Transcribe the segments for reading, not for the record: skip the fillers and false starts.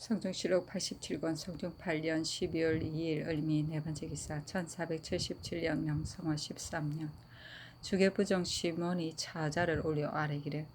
성중실록 87권 성중 8년 12월 2일 을미 네번째 기사 1477년 명성화 13년 주계부정 시몬이 차자를 올려 아뢰기를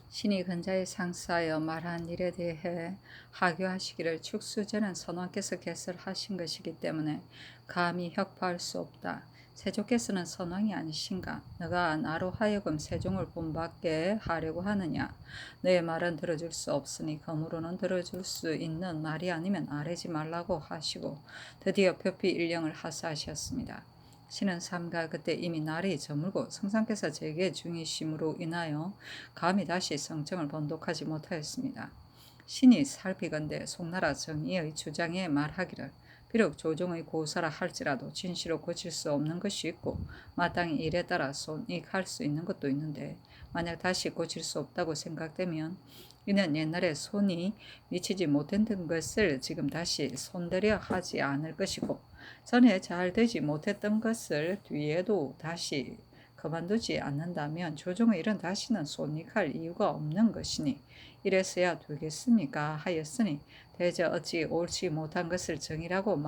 신이 근자의 상사여 말한 일에 대해 하교하시기를 축수제는 선왕께서 개설하신 것이기 때문에 감히 혁파할 수 없다. 세조께서는 선왕이 아니신가? 너가 나로 하여금 세종을 본받게 하려고 하느냐? 너의 말은 들어줄 수 없으니 검으로는 들어줄 수 있는 말이 아니면 아뢰지 말라고 하시고 드디어 표피 일령을 하사하셨습니다. 신은 삼가 그때 이미 날이 저물고 성상께서 재계 중이심으로 인하여 감히 다시 성정을 번독하지 못하였습니다. 신이 살피건대 송나라 정의의 주장에 말하기를 비록 조정의 고사라 할지라도 진시로 고칠 수 없는 것이 있고 마땅히 일에 따라 손익할 수 있는 것도 있는데 만약 다시 고칠 수 없다고 생각되면 이는 옛날에 손이 미치지 못했던 것을 지금 다시 손대려 하지 않을 것이고 전에 잘 되지 못했던 것을 뒤에도 다시 그만두지 않는다면 조정의 일은 다시는 손익할 이유가 없는 것이니 이래서야 되겠습니까 하였으니 대저 어찌 옳지 못한 것을 정의라고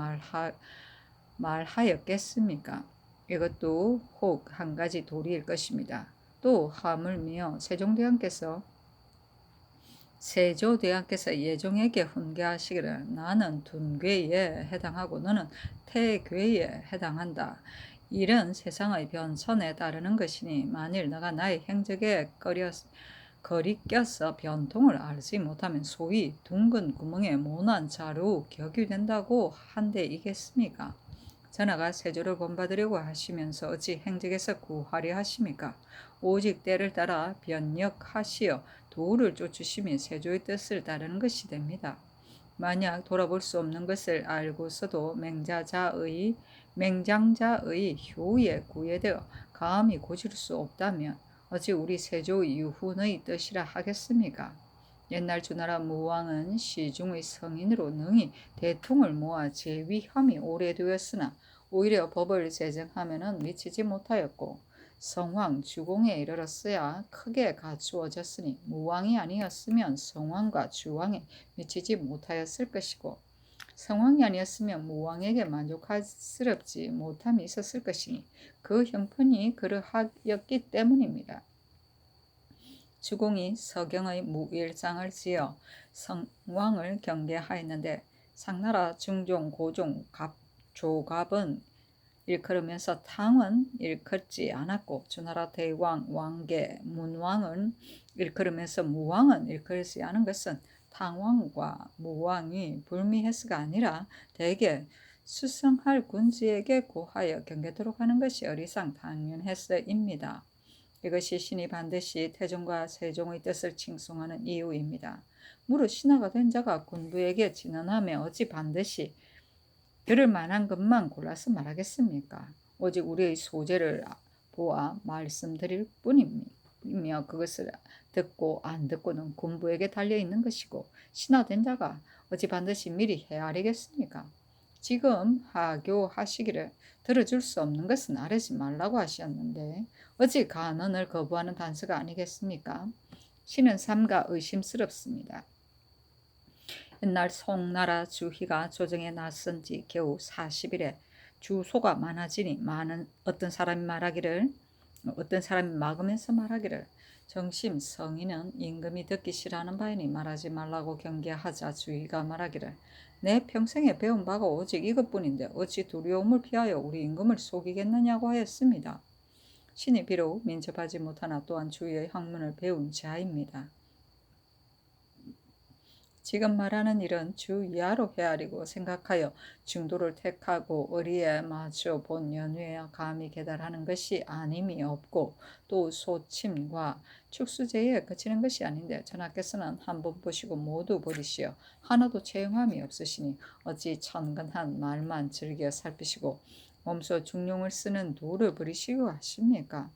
말하였겠습니까? 이것도 혹 한 가지 도리일 것입니다. 또 하물며 세조대왕께서 예종에게 훈계하시기를 나는 둔괴에 해당하고 너는 태괴에 해당한다. 일은 세상의 변천에 따르는 것이니 만일 너가 나의 행적에 거리껴서 변통을 알지 못하면 소위 둥근 구멍에 모난 자루 격이 된다고 한데이겠습니까? 전하가 세조를 본받으려고 하시면서 어찌 행적에서 구하려 하십니까? 오직 때를 따라 변역하시어 도를 쫓으시면 세조의 뜻을 따르는 것이 됩니다. 만약 돌아볼 수 없는 것을 알고서도 맹장자의 효에 구애되어 감히 고칠 수 없다면 어찌 우리 세조의 유훈의 뜻이라 하겠습니까? 옛날 주나라 무왕은 시중의 성인으로 능히 대통을 모아 제위함이 오래되었으나 오히려 법을 제정하면은 미치지 못하였고 성왕 주공에 이르렀어야 크게 갖추어졌으니 무왕이 아니었으면 성왕과 주왕에 미치지 못하였을 것이고 성왕이 아니었으면 무왕에게 만족스럽지 못함이 있었을 것이니 그 형편이 그러하였기 때문입니다. 주공이 서경의 무일장을 지어 성왕을 경계하였는데 상나라 중종, 고종, 조갑은 일컬으면서 탕은 일컬지 않았고 주나라 대왕, 왕계, 문왕은 일컬으면서 무왕은 일컬지 않은 것은 탕왕과 무왕이 불미해서가 아니라 대개 수성할 군주에게 고하여 경계토록 하는 것이 어리상 당연해서입니다. 이것이 신이 반드시 태종과 세종의 뜻을 칭송하는 이유입니다. 무릇 신하가 된 자가 군부에게 진언하며 어찌 반드시 들을 만한 것만 골라서 말하겠습니까? 오직 우리의 소재를 보아 말씀드릴 뿐이며 그것을 듣고 안 듣고는 군부에게 달려있는 것이고 신하 된 자가 어찌 반드시 미리 헤아리겠습니까? 지금 하교하시기를 들어줄 수 없는 것은 아뢰지 말라고 하셨는데 어찌 간언을 거부하는 단서가 아니겠습니까? 신은 삼가 의심스럽습니다. 옛날 송나라 주희가 조정에 나선 지 겨우 40일에 주소가 많아지니 어떤 사람이 막으면서 말하기를 정심 성인은 임금이 듣기 싫어하는 바이니 말하지 말라고 경계하자 주희가 말하기를 내 평생에 배운 바가 오직 이것뿐인데 어찌 두려움을 피하여 우리 임금을 속이겠느냐고 하였습니다. 신이 비록 민첩하지 못하나 또한 주희의 학문을 배운 자입니다. 지금 말하는 일은 주 이하로 헤아리고 생각하여 중도를 택하고 의리에 맞춰 본 연후에야 감히 계달하는 것이 아님이 없고 또 소침과 축수제에 그치는 것이 아닌데 전하께서는 한번 보시고 모두 버리시어 하나도 채용함이 없으시니 어찌 천근한 말만 즐겨 살피시고 몸소 중용을 쓰는 도를 버리시고 하십니까?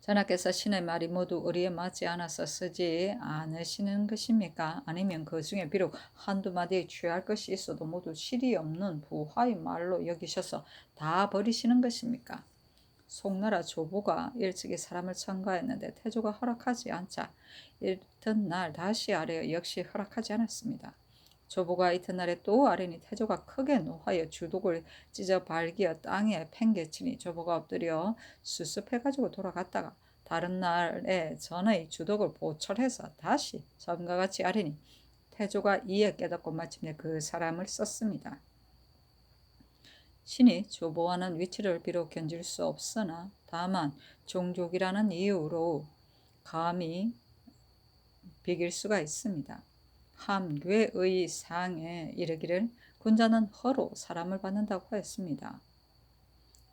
전하께서 신의 말이 모두 의리에 맞지 않아서 쓰지 않으시는 것입니까? 아니면 그 중에 비록 한두 마디에 취할 것이 있어도 모두 실이 없는 부하의 말로 여기셔서 다 버리시는 것입니까? 송나라 조보가 일찍이 사람을 첨가했는데 태조가 허락하지 않자 이튿날 다시 아뢰어 역시 허락하지 않았습니다. 조보가 이튿날에 또 아뢰니 태조가 크게 노하여 주독을 찢어 발기어 땅에 팽개치니 조보가 엎드려 수습해가지고 돌아갔다가 다른 날에 전의 주독을 보철해서 다시 전과 같이 아뢰니 태조가 이에 깨닫고 마침내 그 사람을 썼습니다. 신이 조보와는 위치를 비록 견질 수 없으나 다만 종족이라는 이유로 감히 비길 수가 있습니다. 함괴의 상에 이르기를 군자는 허로 사람을 받는다고 하였습니다.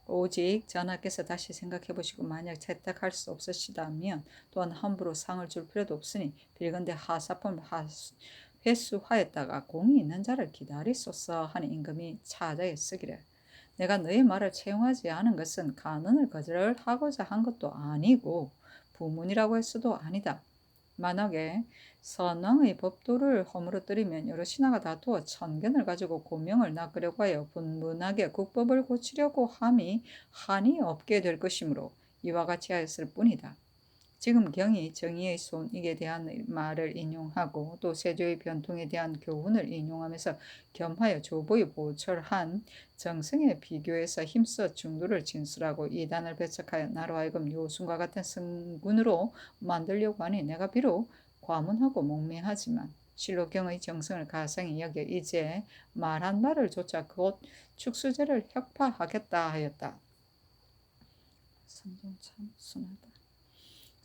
오직 전하께서 다시 생각해 보시고 만약 채택할 수 없으시다면 또한 함부로 상을 줄 필요도 없으니 빌건대 하사품을 회수하였다가 공이 있는 자를 기다리소서 하는 임금이 차자에 쓰기를 내가 너희 말을 채용하지 않은 것은 간언을 거절하고자 한 것도 아니고 부문이라고 했어도 아니다. 만약에 선왕의 법도를 허물어뜨리면 여러 신하가 다투어 천견을 가지고 고명을 낚으려고 하여 분분하게 국법을 고치려고 함이 한이 없게 될 것이므로 이와 같이 하였을 뿐이다. 지금 경이 정의의 손익에 대한 말을 인용하고 또 세조의 변통에 대한 교훈을 인용하면서 겸하여 조보의 보철한 정승에 비교해서 힘써 중도를 진술하고 이단을 배척하여 나로 하여금 요순과 같은 승군으로 만들려고 하니 내가 비록 과문하고 몽매하지만 실로 경의 정성을 가상히 여겨 이제 말한 말을 조차 곧 축수제를 혁파하겠다 하였다. 성경 참 순하다.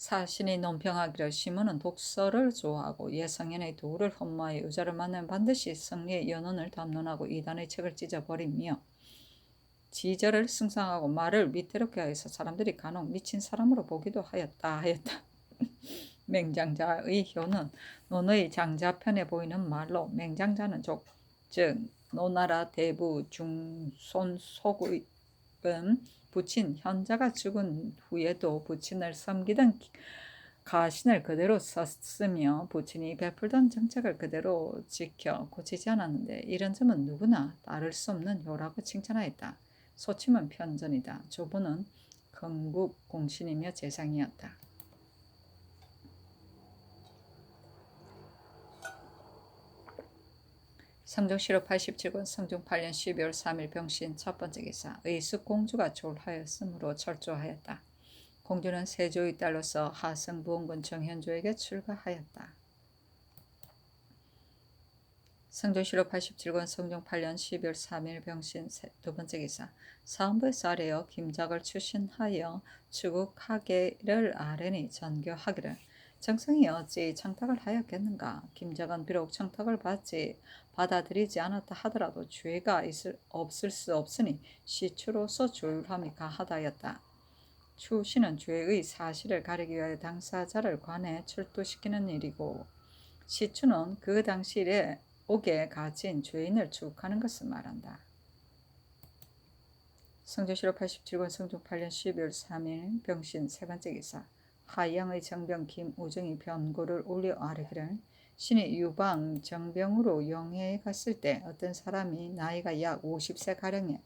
사신이 논평하기를 시몬은 독서를 좋아하고 예성연의 도를 험마하여 여자를 만나면 반드시 성리의 연언을 담론하고 이단의 책을 찢어버리며 지절을 승상하고 말을 위태롭게 하여서 사람들이 간혹 미친 사람으로 보기도 하였다. 맹장자의 효는 논의 장자편에 보이는 말로 맹장자는 즉 노나라 대부 중손 속의 부친 현자가 죽은 후에도 부친을 섬기던 가신을 그대로 썼으며 부친이 베풀던 정책을 그대로 지켜 고치지 않았는데 이런 점은 누구나 따를 수 없는 효라고 칭찬하였다. 소침은 편전이다. 조보는 건국 공신이며 재상이었다. 성종실록 87권 성종 8년 12월 3일 병신 첫 번째 기사 의숙 공주가 졸하였으므로 철조하였다. 공주는 세조의 딸로서 하성 부원군 정현조에게 출가하였다. 성종실록 87권 성종 8년 12월 3일 병신 두 번째 기사 사헌부에서 아래여 김작을 추신하여 추국하게를 아뢰니 전교하기를 정성이 어찌 청탁을 하였겠는가. 김작은 비록 청탁을 받아들이지 않았다 하더라도 죄가 없을 수 없으니 시추로서 조율함이 가하다였다. 추시는 죄의 사실을 가리기 위하여 당사자를 관에 출두시키는 일이고 시추는 그 당시에 옥에 갇힌 죄인을 추국하는 것을 말한다. 성종실록 87권 성종 8년 12월 3일 병신 세 번째 기사 하양의 정병 김우정이 변고를 올려 아뢰기를 신이 유방 정병으로 영해에 갔을 때 어떤 사람이 나이가 약 50세가량에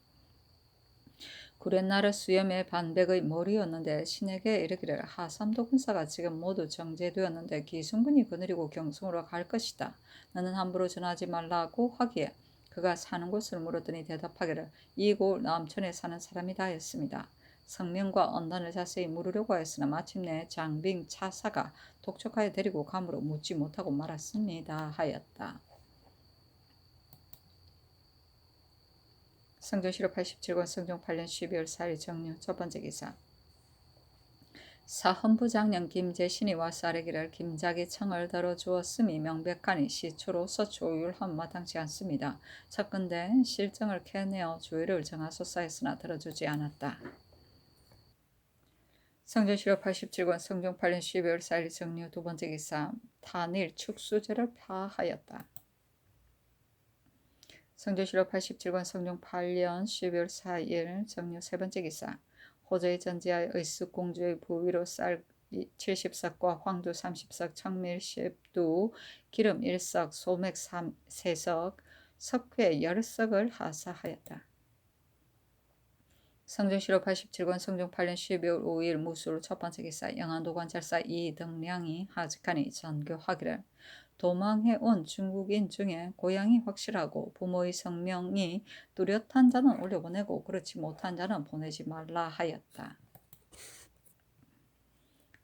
구렛나루 수염의 반백의 머리였는데 신에게 이르기를 하삼도 군사가 지금 모두 정제되었는데 기순군이 거느리고 경성으로 갈 것이다. 너는 함부로 전하지 말라고 하기에 그가 사는 곳을 물었더니 대답하기를 이곳 남천에 사는 사람이다 했습니다. 성명과 언단을 자세히 물으려고 했으나 마침내 장빙 차사가 독촉하여 데리고 감으로 묻지 못하고 말았습니다 하였다. 성종실록 87권 성종 8년 12월 4일 정류 첫 번째 기사 사헌부장령 김재신이 와서 아뢰기를 김작이 청을 들어주었음이 명백하니 시초로서 조율한 마땅치 않습니다. 척근대 실정을 캐내어 조율을 정하소서 했으나 들어주지 않았다. 성종실록 87권 성종 8년 12월 4일 정류 두 번째 기사 탄일 축수제를 파하였다. 성종실록 87권 성종 8년 12월 4일 정류 세 번째 기사 호조의 전지하여 의숙공주의 부위로 쌀 70석 황두 30석 청밀 10두 기름 1석 소맥 3석 석회 10석을 하사하였다. 성종시로 87권 성종 8년 12월 5일 무술 첫 번째 기사 영안도 관찰사 이등량이 하직하니 전교하기를 도망해온 중국인 중에 고향이 확실하고 부모의 성명이 뚜렷한 자는 올려보내고 그렇지 못한 자는 보내지 말라 하였다.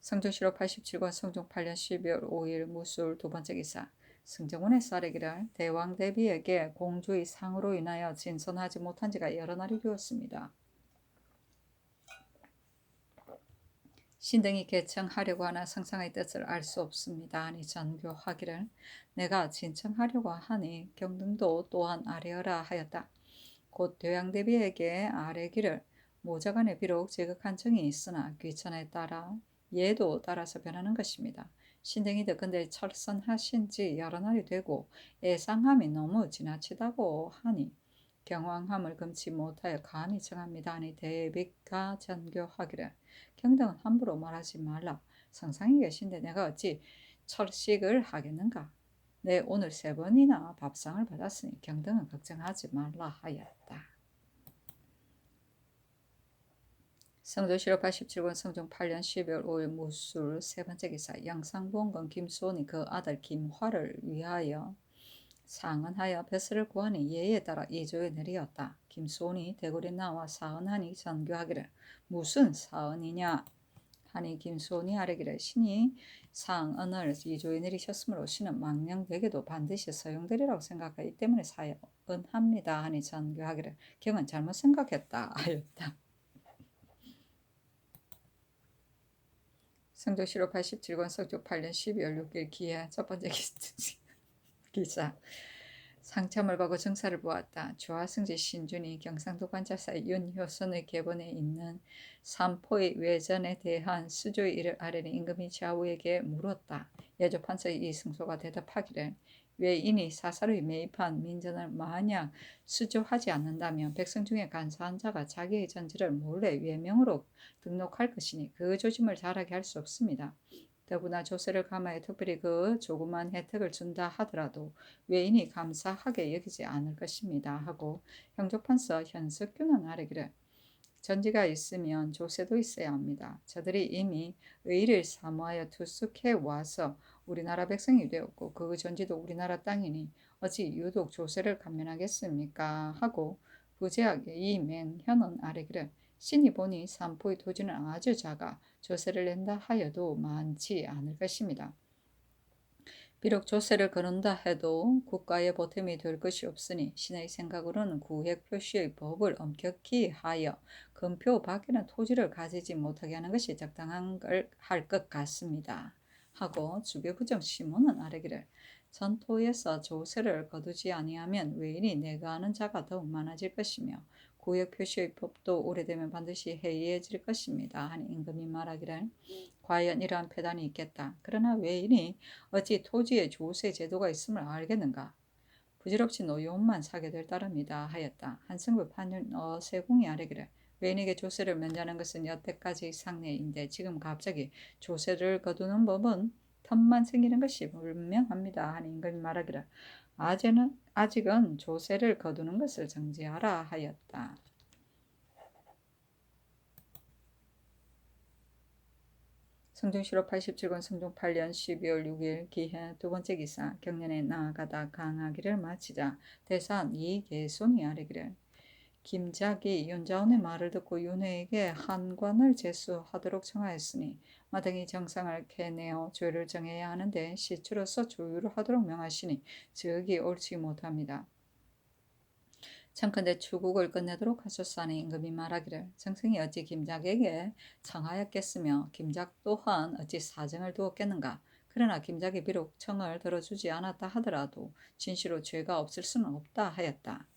성종시로 87권 성종 8년 12월 5일 무술 두 번째 기사 승정원의 쌀에기를 대왕 대비에게 공주의 상으로 인하여 진선하지 못한 지가 여러 날이 되었습니다. 신등이 개청하려고 하나 상상의 뜻을 알 수 없습니다. 하니 전교하기를 내가 진청하려고 하니 경등도 또한 아뢰어라 하였다. 곧 대왕대비에게 아뢰기를 모자간에 비록 제극한 정이 있으나 귀천에 따라 예도 따라서 변하는 것입니다. 신등이 듣건대 철선하신 지 여러 날이 되고 애상함이 너무 지나치다고 하니 경황함을 금치 못하여 감히 청합니다. 하니 대비가 전교하기를 경등은 함부로 말하지 말라. 상상이 계신데 내가 어찌 철식을 하겠는가. 내 오늘 3번이나 밥상을 받았으니 경등은 걱정하지 말라 하였다. 성종시로 87권 성종 8년 12월 5일 무술 세 번째 기사 영상본건 김수원이 그 아들 김화를 위하여 상언하여 벼슬을 구하니 예에 따라 이조에 내리었다. 김수원이 대궐에 나와 사언하니 전교하기를 무슨 사언이냐 하니 김수원이 아뢰기를 신이 상언을 이조에 내리셨으므로 신은 망령되게도 반드시 서용되리라고 생각하기 때문에 사언합니다 하니 전교하기를 경은 잘못 생각했다 하였다. 성종시로 87권 성종 8년 12월 6일 기해 첫 번째 기사 상참을 보고 정사를 보았다. 주하승지 신준이 경상도 관찰사 윤효선의 계본에 있는 삼포의 외전에 대한 수조의 일을 아뢰는 임금이 좌우에게 물었다. 예조판서 이승소가 대답하기를 외인이 사사로이 매입한 민전을 만약 수조하지 않는다면 백성 중에 간사한 자가 자기의 전지를 몰래 외명으로 등록할 것이니 그 조짐을 잘하게 할 수 없습니다. 더구나 조세를 감하여 특별히 그 조그만 혜택을 준다 하더라도 외인이 감사하게 여기지 않을 것입니다 하고 형조판서 현석규는 아뢰기를 전지가 있으면 조세도 있어야 합니다. 저들이 이미 의를 사모하여 투숙해 와서 우리나라 백성이 되었고 그 전지도 우리나라 땅이니 어찌 유독 조세를 감면하겠습니까 하고 부재하게 이 맹현은 아뢰기를 신이 보니 삼포의 토지는 아주 작아 조세를 낸다 하여도 많지 않을 것입니다. 비록 조세를 거둔다 해도 국가의 보탬이 될 것이 없으니 신의 생각으로는 구획 표시의 법을 엄격히 하여 금표 밖에는 토지를 가지지 못하게 하는 것이 적당한 할 것 같습니다. 하고 주계부정 시몬은 아뢰기를 전토에서 조세를 거두지 아니하면 외인이 내가 아는 자가 더욱 많아질 것이며 구역 표시의 법도 오래되면 반드시 해이해질 것입니다. 하니 임금이 말하기를 과연 이러한 폐단이 있겠다. 그러나 외인이 어찌 토지에 조세 제도가 있음을 알겠는가. 부질없이 노여움만 사게 될 따름이다 하였다. 한승부 판윤 세공이 아뢰기를 외인에게 조세를 면제하는 것은 여태까지 상례인데 지금 갑자기 조세를 거두는 법은 틈만 생기는 것이 분명합니다. 하니 임금이 말하기를 아직은 조세를 거두는 것을 정지하라 하였다. 성종시로 87권 성종 8년 12월 6일 기해 두 번째 기사 경년에 나아가다 강하기를 마치자 대산 이계손이 아뢰기를 김작이 윤자원의 말을 듣고 윤회에게 한관을 제수하도록 청하였으니 마땅히 정상을 캐내어 죄를 정해야 하는데 시추로서 조율을 하도록 명하시니 즉이 옳지 못합니다. 청컨대 추국을 끝내도록 하소서하니 임금이 말하기를 정승이 어찌 김작에게 청하였겠으며 김작 또한 어찌 사정을 두었겠는가. 그러나 김작이 비록 청을 들어주지 않았다 하더라도 진시로 죄가 없을 수는 없다 하였다.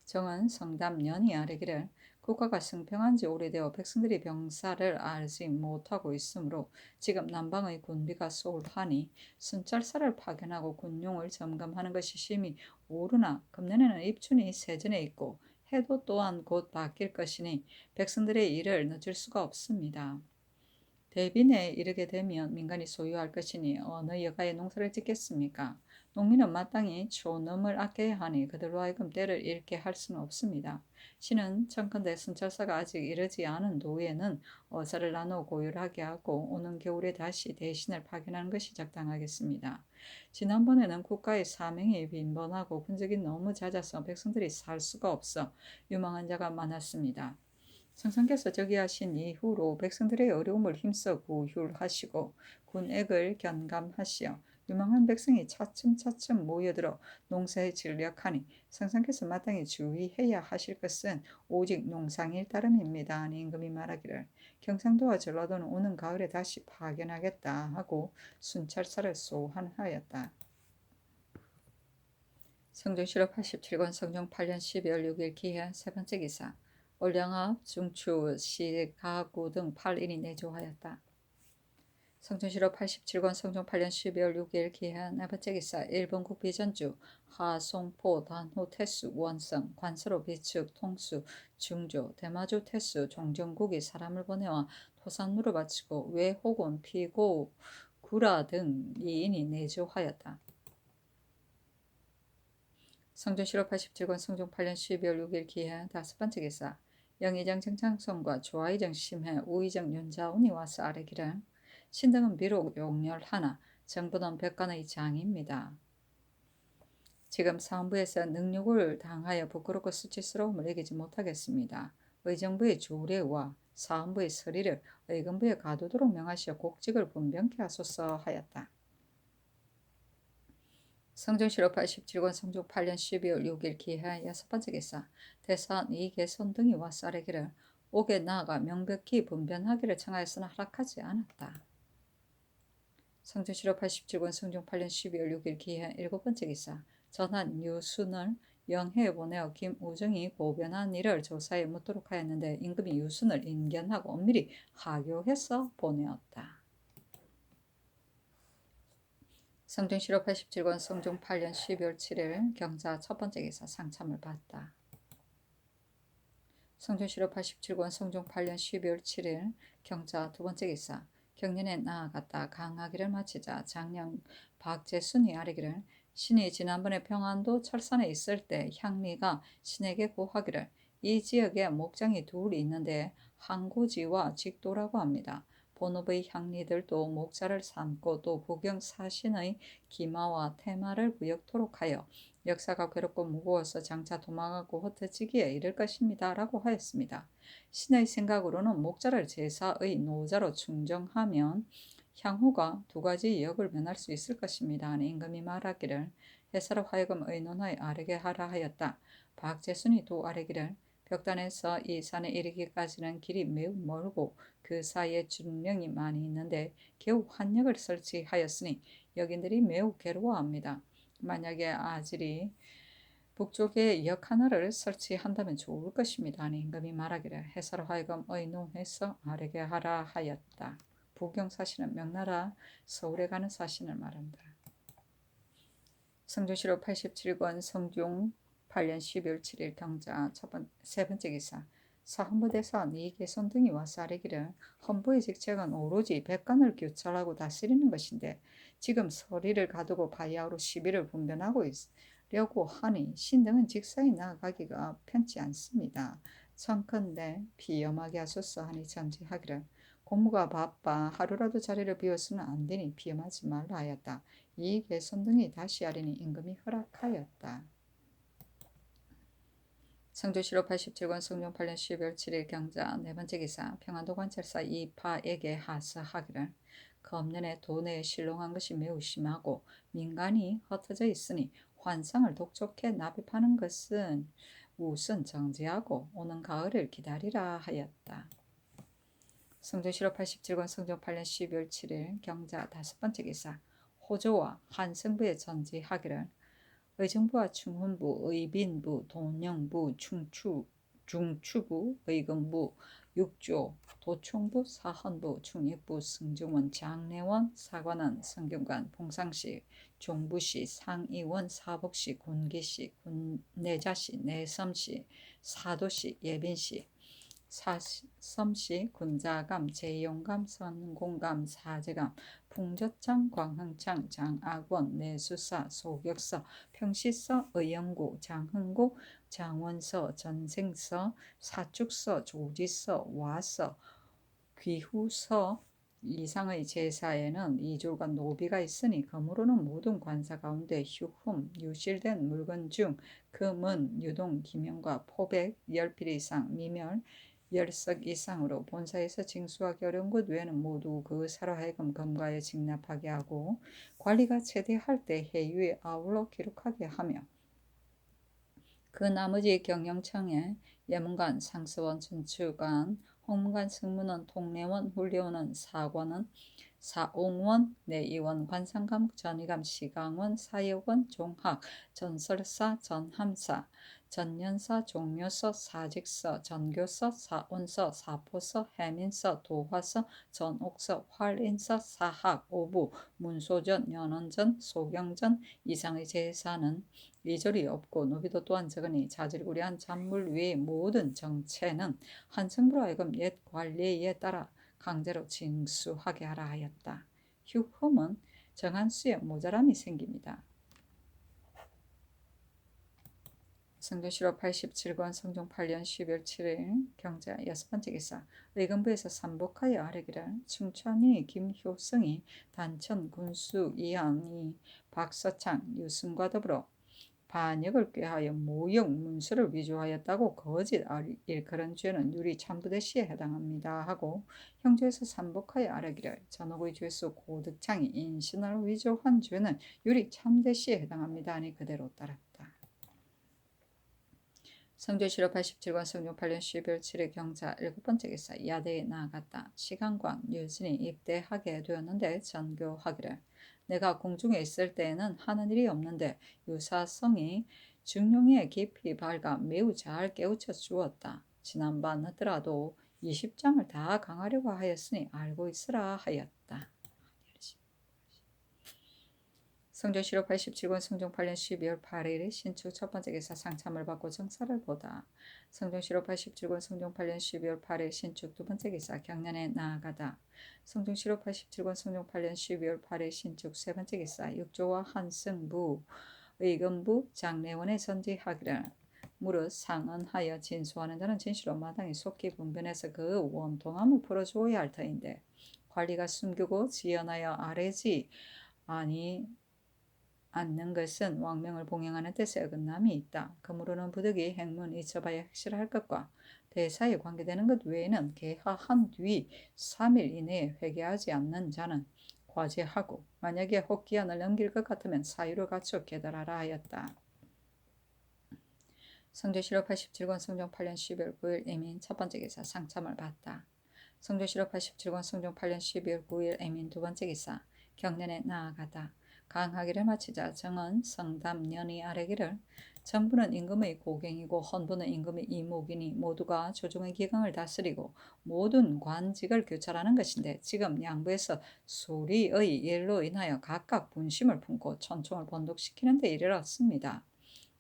정은 성담년이 아뢰기를 국가가 승평한 지 오래되어 백성들이 병사를 알지 못하고 있으므로 지금 남방의 군비가 소홀하니 순찰사를 파견하고 군용을 점검하는 것이 심히 오르나 금년에는 입춘이 세전에 있고 해도 또한 곧 바뀔 것이니 백성들의 일을 늦출 수가 없습니다. 대빈에 이르게 되면 민간이 소유할 것이니 어느 여가에 농사를 짓겠습니까? 농민은 마땅히 초놈을 아껴야 하니 그들로 하여금 때를 잃게 할 수는 없습니다. 신은 청컨대 순찰사가 아직 이르지 않은 노예는 어사를 나누어 고율하게 하고 오는 겨울에 다시 대신을 파견하는 것이 적당하겠습니다. 지난번에는 국가의 사명이 빈번하고 군적이 너무 잦아서 백성들이 살 수가 없어 유망한 자가 많았습니다. 성상께서 저기하신 이후로 백성들의 어려움을 힘써 구휼하시고 군액을 경감하시어 유망한 백성이 차츰차츰 모여들어 농사에 진력하니 성상께서 마땅히 주의해야 하실 것은 오직 농상일 따름입니다. 임금이 말하기를 경상도와 전라도는 오는 가을에 다시 파견하겠다 하고 순찰사를 소환하였다. 성종실록 87권 성종 8년 12월 6일 기해 세 번째 기사 올량압, 중추, 시, 가구 등 8인이 내조하였다. 성종실록 87권 성종 8년 12월 6일 기해 네 번째 기사 일본국 비전주, 하, 송포, 단호, 태수, 원성, 관서로 비축, 통수, 중조, 대마주, 태수, 종정국이 사람을 보내와 토산루를 바치고 외, 혹은, 피고, 구라 등 2인이 내조하였다. 성종실록 87권 성종 8년 12월 6일 기해 다섯 번째 기사 영의정 정창성과 조하의정 심해, 우의정 윤자운이 와서 아뢰기를 신등은 비록 용렬하나 정부는 백관의 장입니다. 지금 사헌부에서 능욕을 당하여 부끄럽고 수치스러움을 이기지 못하겠습니다. 의정부의 조례와 사헌부의 서리를 의금부에 가두도록 명하시어 곡직을 분명케 하소서 하였다. 성종실록 87권 성종 8년 12월 6일 기해 여섯 번째 기사 대사한 이개손 등이 와서 아뢰기를 옥에 나아가 명백히 분변하기를 청하였으나 허락하지 않았다. 성종실록 87권 성종 8년 12월 6일 기해 일곱 번째 기사 전한 유순을 영해에 보내어 김우정이 고변한 일을 조사해 묻도록 하였는데 임금이 유순을 인견하고 엄밀히 하교해서 보내었다. 성종실록 87권 성종 8년 12월 7일 경자 첫 번째 기사 상참을 받다. 성종실록 87권 성종 8년 12월 7일 경자 두 번째 기사 경년에 나아갔다. 강하기를 마치자 장령 박재순이 아뢰기를 신이 지난번에 평안도 철산에 있을 때 향리가 신에게 고하기를 이 지역에 목장이 둘이 있는데 항고지와 직도라고 합니다. 본업의 향리들도 목자를 삼고 또 부경사신의 기마와 테마를 구역토록 하여 역사가 괴롭고 무거워서 장차 도망하고 흩어지기에 이를 것입니다. 라고 하였습니다. 신의 생각으로는 목자를 제사의 노자로 충정하면 향후가 두 가지 역을 면할 수 있을 것입니다. 임금이 말하기를 해사로 하여금 의논하여 아뢰게 하라 하였다. 박재순이 또 아뢰기를 벽단에서 이 산에 이르기까지는 길이 매우 멀고 그 사이에 준령이 많이 있는데 겨우 환역을 설치하였으니 여긴들이 매우 괴로워합니다. 만약에 아질이 북쪽에 역 하나를 설치한다면 좋을 것입니다. 임금이 말하기를 해사로 하여금 의논해서 아뢰게 하라 하였다. 부경사신은 명나라 서울에 가는 사신을 말한다. 성종실록 87권 성종 8년 12월 7일 경자 세 번째 기사 사헌부대사원 이개손 등이 와서 아뢰기를 헌부의 직책은 오로지 백관을 교찰하고 다스리는 것인데 지금 서리를 가두고 바야흐로 시비를 분변하고 있으려고 하니 신등은 직사에 나아가기가 편치 않습니다. 청컨대 비염하게 하소서 하니 전지하기를 공무가 바빠 하루라도 자리를 비워서는 안 되니 비염하지 말라 하였다. 이개손 등이 다시 아뢰니 임금이 허락하였다. 성종실록 87권 성종 8년 12월 7일 경자 네 번째 기사 평안도 관찰사 이파에게 하사하기를 검년에 도내에 실롱한 것이 매우 심하고 민간이 흩어져 있으니 환상을 독촉해 납입하는 것은 우선 정지하고 오는 가을을 기다리라 하였다. 성종실록 87권 성종 8년 12월 7일 경자 다섯 번째 기사 호조와 한성부에 전지하기를 의정부와 충훈부, 의빈부, 돈영부, 중추부, 의금부, 육조, 도총부, 사헌부, 충익부, 승정원, 장례원, 사관원, 성균관, 봉상시, 종부시, 상의원, 사복시, 군기시, 내자시, 내섬시, 사도시, 예빈시, 사섬시, 군자감, 재용감, 선공감, 사제감, 풍조장, 광흥장, 장악원, 내수사, 소격서, 평시서, 의영구, 장흥구, 장원서, 전생서, 사축서, 조지서, 와서, 귀후서 이상의 제사에는 이졸과 노비가 있으니 그러므로는 모든 관사 가운데 휴흠, 유실된 물건 중 금은 유동, 기명과 포백, 열필 이상, 미멸, 열석 이상으로 본사에서 징수하기 어려운 것 외에는 모두 그 사로 하여금 검가에 직납하게 하고 관리가 제대할 때 해유에 아울러 기록하게 하며 그 나머지 경영청에 예문관, 상서원, 준추관, 홍문관, 승문원, 통례원, 훈례원은 사관원, 사옹원, 내의원, 관상감, 전의감, 시강원, 사역원, 종학, 전설사, 전함사, 전년사, 종묘서, 사직서, 전교서, 사원서, 사포서, 해민서, 도화서, 전옥서, 활인서, 사학, 오부, 문소전, 연원전, 소경전 이상의 제사는 이절이 없고 노비도 또한 적으니 자질구레한 잔물 외의 모든 정체는 한성부로 하여금 옛 관례에 따라 강제로 징수하게 하라 하였다. 휴험은 정한 수에 모자람이 생깁니다. 성조실록 87권 성종 8년 12월 7일 경자 6번째 기사 의금부에서 삼복하여 아뢰기를 충천이 김효성이 단천 군수 이한이 박서창 유승과 더불어 반역을 꾀하여 모욕 문서를 위조하였다고 거짓 일컬은 죄는 유리 참부대 시에 해당합니다 하고 형제에서 삼복하여 아뢰기를 전옥의 죄수 고득창이 인신을 위조한 죄는 유리 참대 시에 해당합니다 하니 그대로 따랐다. 성조실록 87권 성종 8년 12월 7일 경자 7번째 기사 야대에 나아갔다. 시간광 유진이 입대하게 되었는데 전교하기를 내가 공중에 있을 때에는 하는 일이 없는데 유사성이 중용에 깊이 밝아 매우 잘 깨우쳐 주었다. 지난번 하더라도 20장을 다 강하려고 하였으니 알고 있으라 하였다. 성조실록 87권 성종 8년 12월 8일 신축 첫 번째 기사 상참을 받고 정사를 보다. 성종실록 87권 성종 8년 12월 8일 신축 두 번째 기사 경련에 나아가다. 성종실록 87권 성종 8년 12월 8일 신축 세 번째 기사 육조와 한승부 의금부 장례원에 선지하기를 무릇 상언하여 진수하는 자는 진실로 마땅히 속히 분변해서 그 원통함을 풀어주어야 할 터인데 관리가 숨기고 지연하여 아뢰지 않는 것은 왕명을 봉행하는 뜻에 어긋남이 있다. 그러므로는 부득이 행문 잊혀봐야 확실할 것과 대사에 관계되는 것 외에는 개하한 뒤 3일 이내에 회개하지 않는 자는 과제하고 만약에 혹 기한을 넘길 것 같으면 사유를 갖추어 깨달아라 하였다. 성조실록 87권 성종 8년 12월 9일 애민 첫 번째 기사 상참을 받다. 성조실록 87권 성종 8년 12월 9일 애민 두 번째 기사 경련에 나아가다. 강하기를 마치자 정은 성담년이 아뢰기를 정부는 임금의 고갱이고 헌부는 임금의 이목이니 모두가 조정의 기강을 다스리고 모든 관직을 교찰하는 것인데 지금 양부에서 소리의 일로 인하여 각각 분심을 품고 천총을 번독시키는 데 이르렀습니다.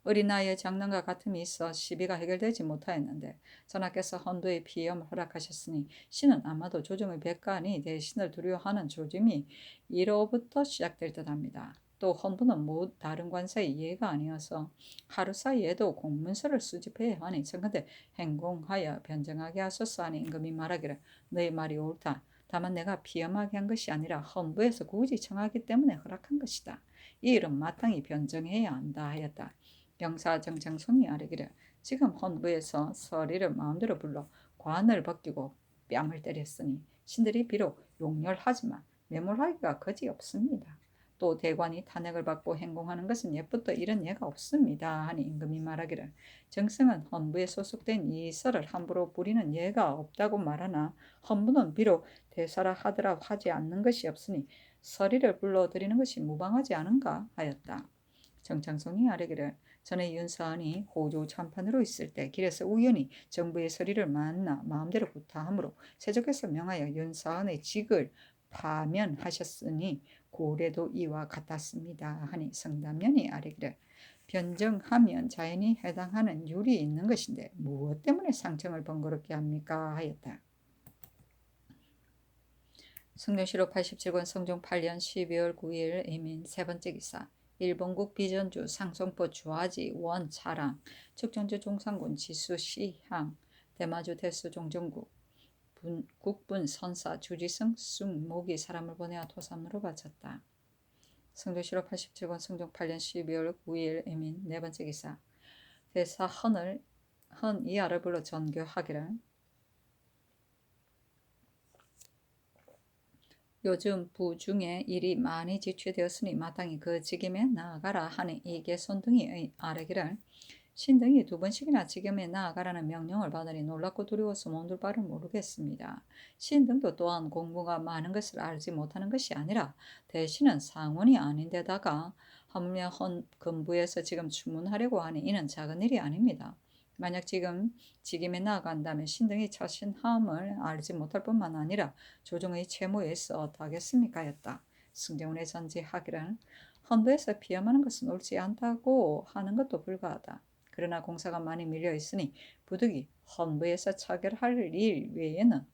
어린아이의 장난과 같음이 있어 시비가 해결되지 못하였는데 전하께서 헌도의 피험을 허락하셨으니 신은 아마도 조정의 백관이 대신을 두려워하는 조짐이 이로부터 시작될 듯합니다. 또 헌부는 다른 관사의 예가 아니어서 하루 사이에도 공문서를 수집해야 하니 청컨대 행공하여 변정하게 하소서 하니 임금이 말하기를 너의 말이 옳다. 다만 내가 피험하게 한 것이 아니라 헌부에서 굳이 청하기 때문에 허락한 것이다. 이 일은 마땅히 변정해야 한다 하였다. 영사 정창손이 아뢰기를 지금 헌부에서 서리를 마음대로 불러 관을 벗기고 뺨을 때렸으니 신들이 비록 용렬하지만 매몰하기가 그지없습니다. 또 대관이 탄핵을 받고 행공하는 것은 옛부터 이런 예가 없습니다 하니 임금이 말하기를 정승은 헌부에 소속된 이 설을 함부로 부리는 예가 없다고 말하나 헌부는 비록 대사라 하더라 하지 않는 것이 없으니 서리를 불러드리는 것이 무방하지 않은가 하였다. 정창송이 아뢰기를 전에 윤사은이 호조 참판으로 있을 때 길에서 우연히 정부의 서리를 만나 마음대로 구타하므로 세조께서 명하여 윤사은의 직을 파면하셨으니 고래도 이와 같았습니다 하니 성담년이 아뢰기를 변정하면 자연히 해당하는 율이 있는 것인데 무엇 때문에 상청을 번거롭게 합니까 하였다. 성종시로 87권 성종 8년 12월 9일 이민 세 번째 기사. 일본국 비전주 상송포 주화지 원 차랑 측정주 종산군 지수 시향 대마주 대수 종정국 국분 선사 주지승 숭목이 사람을 보내어 토산으로 바쳤다. 성종시로 87권 성종 8년 12월 9일 이민 네 번째 기사. 대사 헌 이하를 불러 전교하기를 요즘 부중에 일이 많이 지취되었으니 마땅히 그 직임에 나아가라 하니 이게 손등이 아뢰기를 신등이 두 번씩이나 직임에 나아가라는 명령을 받으니 놀랍고 두려워서 몸둘 바를 모르겠습니다. 신등도 또한 공부가 많은 것을 알지 못하는 것이 아니라 대신은 상원이 아닌데다가 하물며 헌 근부에서 지금 주문하려고 하니 이는 작은 일이 아닙니다. 만약 지금 직임에 나아간다면 신등이 자신함을 알지 못할 뿐만 아니라 조정의 채무에 있어 어떠하겠습니까? 였다. 승정원의 전지하기를 헌부에서 피험하는 것은 옳지 않다고 하는 것도 불가하다. 그러나 공사가 많이 밀려 있으니 부득이 헌부에서 처결할 일 외에는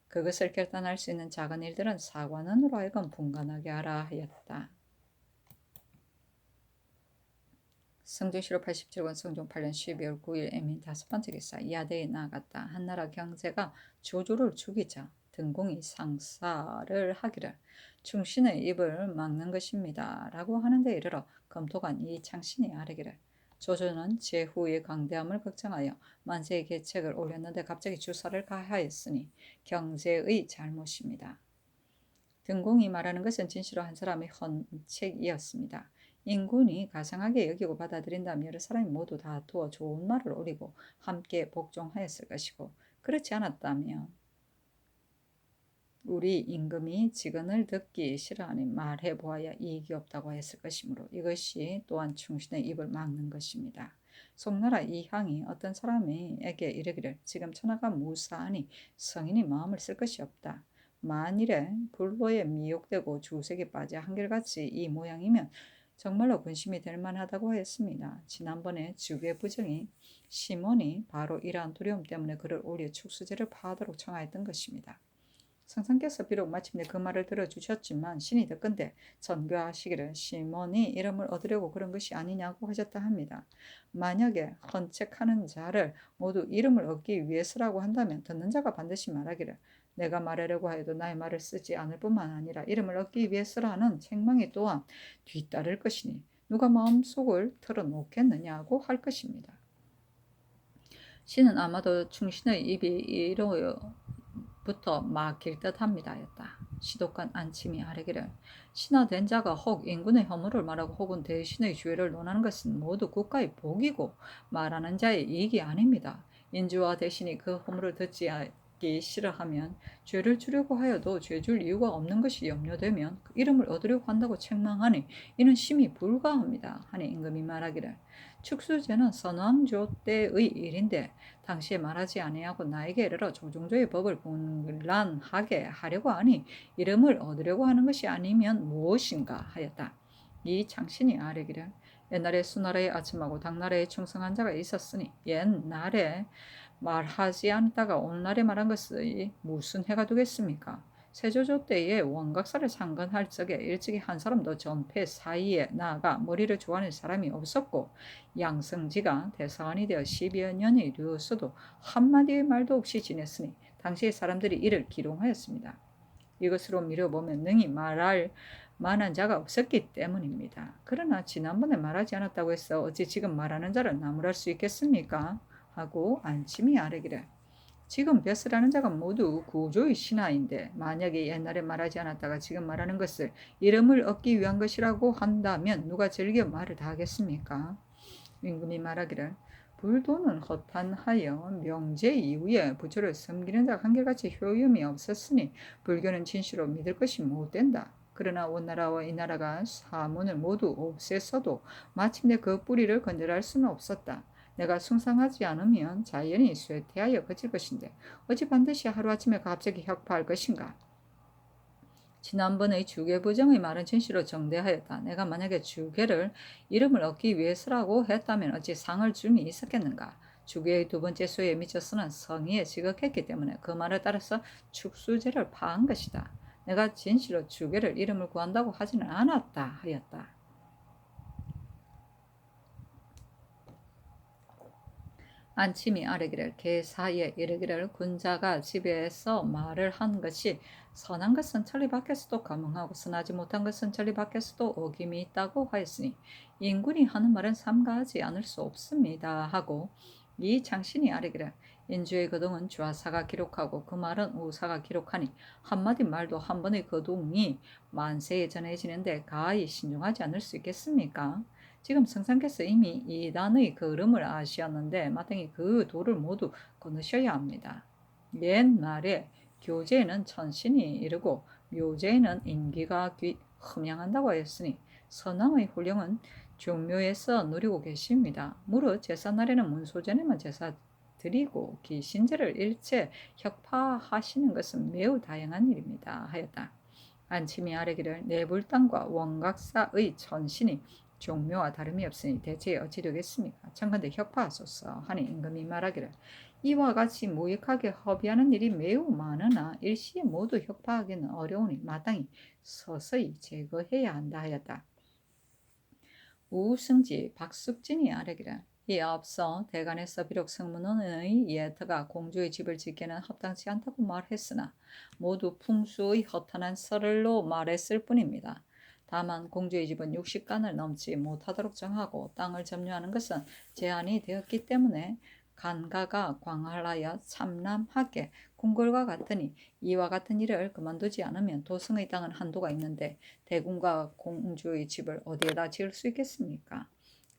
그것을 결단할 수 있는 작은 일들은 사관원으로 하여금 분간하게 하라 하였다. 성종시로 87권 성종 8년 12월 9일 에민 다섯 번째 기사. 야대에 나아갔다. 한나라 경제가 조조를 죽이자 등공이 상사를 하기를 충신의 입을 막는 것입니다 라고 하는데 이르러 검토관 이창신이 아뢰기를 조조는 제후의 강대함을 걱정하여 만세의 계책을 올렸는데 갑자기 주사를 가하였으니 경제의 잘못입니다. 등공이 말하는 것은 진시로 한 사람의 헌책이었습니다. 인군이 가상하게 여기고 받아들인다면 여러 사람이 모두 다 두어 좋은 말을 올리고 함께 복종하였을 것이고 그렇지 않았다면 우리 임금이 직언을 듣기 싫어하니 말해보아야 이익이 없다고 했을 것이므로 이것이 또한 충신의 입을 막는 것입니다. 송나라 이항이 어떤 사람에게 이르기를 지금 천하가 무사하니 성인이 마음을 쓸 것이 없다. 만일에 불로에 미혹되고 주색에 빠져 한결같이 이 모양이면 정말로 근심이 될 만하다고 했습니다. 지난번에 주괴부정이 시몬이 바로 이러한 두려움 때문에 그를 오히려 축수제를 파하도록 청하였던 것입니다. 성상께서 비록 마침내 그 말을 들어주셨지만 신이 듣건대 전교하시기를 시몬이 이름을 얻으려고 그런 것이 아니냐고 하셨다 합니다. 만약에 헌책하는 자를 모두 이름을 얻기 위해서라고 한다면 듣는 자가 반드시 말하기를 내가 말하려고 하여도 나의 말을 쓰지 않을 뿐만 아니라 이름을 얻기 위해서라는 책망이 또한 뒤따를 것이니 누가 마음속을 털어놓겠느냐고 할 것입니다. 신은 아마도 충신의 입이 이로부터 막힐 듯합니다. 였다. 시독관 안침이 아뢰기를 신하된 자가 혹 인군의 허물을 말하고 혹은 대신의 죄를 논하는 것은 모두 국가의 복이고 말하는 자의 이익이 아닙니다. 인주와 대신이 그 허물을 듣지 기 싫어하면 죄를 주려고 하여도 죄줄 이유가 없는 것이 염려되면 그 이름을 얻으려고 한다고 책망하니 이는 심히 불가합니다. 하니 임금이 말하기를 축수제는 선왕조 때의 일인데 당시에 말하지 아니하고 나에게 이르러 조정조의 법을 분란하게 하려고 하니 이름을 얻으려고 하는 것이 아니면 무엇인가 하였다. 이 창신이 아뢰기를 옛날에 수나라의 아침하고 당나라에 충성한 자가 있었으니 옛날에 말하지 않다가 오늘날에 말한 것이 무슨 해가 되겠습니까? 세조조 때에 원각사를 상건할 적에 일찍이 한 사람도 전패 사이에 나아가 머리를 조아는 사람이 없었고 양성지가 대사관이 되어 12여 년이 이르어서도 한마디의 말도 없이 지냈으니 당시의 사람들이 이를 기롱하였습니다. 이것으로 미뤄보면 능히 말할 만한 자가 없었기 때문입니다. 그러나 지난번에 말하지 않았다고 해서 어찌 지금 말하는 자를 나무랄 수 있겠습니까? 하고 안침이 아뢰기를 지금 벼슬하는 자가 모두 구조의 신하인데 만약에 옛날에 말하지 않았다가 지금 말하는 것을 이름을 얻기 위한 것이라고 한다면 누가 즐겨 말을 다 하겠습니까? 임금이 말하기를 불도는 허탄하여 명제 이후에 부처를 섬기는 자가 한결같이 효용이 없었으니 불교는 진실로 믿을 것이 못된다. 그러나 원나라와 이 나라가 사문을 모두 없앴어도 마침내 그 뿌리를 건져낼 수는 없었다. 내가 숭상하지 않으면 자연이 쇠퇴하여 그칠 것인데 어찌 반드시 하루아침에 갑자기 혁파할 것인가. 지난번의 주괴부정의 말은 진실로 정대하였다. 내가 만약에 주괴를 이름을 얻기 위해서라고 했다면 어찌 상을 줌이 있었겠는가. 주괴의 두 번째 수에 미쳐서는 성의에 지극했기 때문에 그 말에 따라서 축수제를 파한 것이다. 내가 진실로 주계를 이름을 구한다고 하지는 않았다 하였다. 안침이 아뢰기를 개 사이에 이르기를 군자가 집에서 말을 한 것이 선한 것은 천리 밖에서도 감응하고 선하지 못한 것은 천리 밖에서도 어김이 있다고 하였으니 인군이 하는 말은 삼가하지 않을 수 없습니다 하고 이 장신이 아뢰기를 인주의 거동은 주하사가 기록하고 그 말은 우사가 기록하니 한마디 말도 한 번의 거동이 만세에 전해지는데 가히 신중하지 않을 수 있겠습니까? 지금 성상께서 이미 이단의 그름을 아시었는데 마땅히 그 도를 모두 거느셔야 합니다. 옛말에 교제에는 천신이 이르고 묘제에는 인기가 흠양한다고 하였으니 선왕의 훈령은 종묘에서 누리고 계십니다. 무릇 제사날에는 문소전에만 제사 드리고 기신제를 일체 혁파하시는 것은 매우 다양한 일입니다. 하였다. 안침이 아뢰기를 내불당과 원각사의 천신이 종묘와 다름이 없으니 대체 어찌 되겠습니까? 청컨대 혁파하소서 하니 임금이 말하기를 이와 같이 무익하게 허비하는 일이 매우 많으나 일시에 모두 혁파하기는 어려우니 마땅히 서서히 제거해야 한다 하였다. 우승지 박숙진이 아뢰기를 이에 앞서 대간에서 비록 성문원의 예터가 공주의 집을 짓기는 합당치 않다고 말했으나 모두 풍수의 허탄한 설을로 말했을 뿐입니다. 다만 공주의 집은 60간을 넘지 못하도록 정하고 땅을 점유하는 것은 제한이 되었기 때문에 간가가 광활하여 참람하게 궁궐과 같으니 이와 같은 일을 그만두지 않으면 도성의 땅은 한도가 있는데 대군과 공주의 집을 어디에다 지을 수 있겠습니까?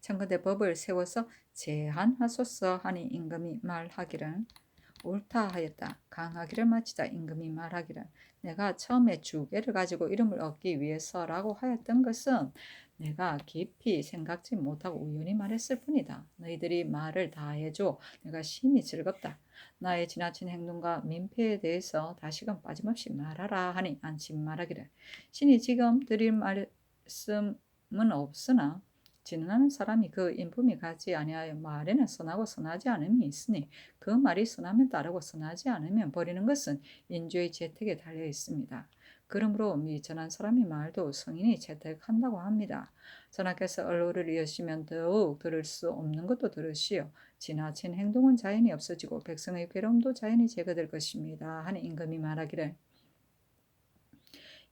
청컨대 법을 세워서 제한하소서 하니 임금이 말하기를 옳다 하였다. 강하기를 마치자 임금이 말하기를 내가 처음에 주계를 가지고 이름을 얻기 위해서라고 하였던 것은 내가 깊이 생각지 못하고 우연히 말했을 뿐이다. 너희들이 말을 다 해줘 내가 심히 즐겁다. 나의 지나친 행동과 민폐에 대해서 다시금 빠짐없이 말하라 하니 안침 말하기를 신이 지금 드릴 말씀은 없으나 진언하는 사람이 그 인품이 가지 아니하여 말에는 선하고 선하지 않음이 있으니 그 말이 선하면 따르고 선하지 않으면 버리는 것은 인주의 재택에 달려 있습니다. 그러므로 미천한 사람이 말도 성인이 재택한다고 합니다. 전하께서 언로를 이으시면 더욱 들을 수 없는 것도 들으시오. 지나친 행동은 자연히 없어지고 백성의 괴로움도 자연히 제거될 것입니다. 하니 임금이 말하기를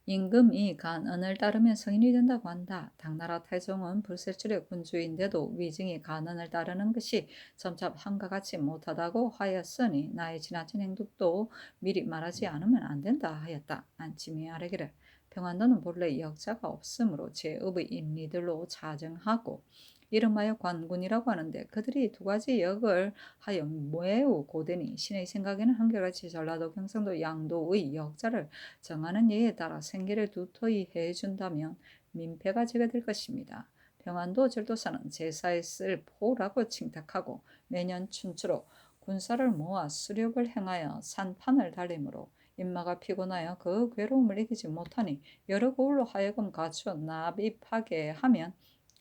임금이 간언을 따르면 성인이 된다고 한다. 당나라 태종은 불세출의 군주인데도 위증이 간언을 따르는 것이 점차 한과 같이 못하다고 하였으니 나의 지나친 행동도 미리 말하지 않으면 안 된다 하였다. 안침이 아뢰기를 평안도는 본래 역자가 없으므로 제업의 인리들로 자정하고 이름하여 관군이라고 하는데 그들이 두 가지 역을 하여 매우 고되니 신의 생각에는 한결같이 전라도 경상도 양도의 역자를 정하는 예에 따라 생계를 두터이 해준다면 민폐가 제거될 것입니다. 평안도 절도사는 제사에 쓸 포라고 칭탁하고 매년 춘추로 군사를 모아 수렵을 행하여 산판을 달리므로 인마가 피곤하여 그 괴로움을 이기지 못하니 여러 고을로 하여금 갖추어 납입하게 하면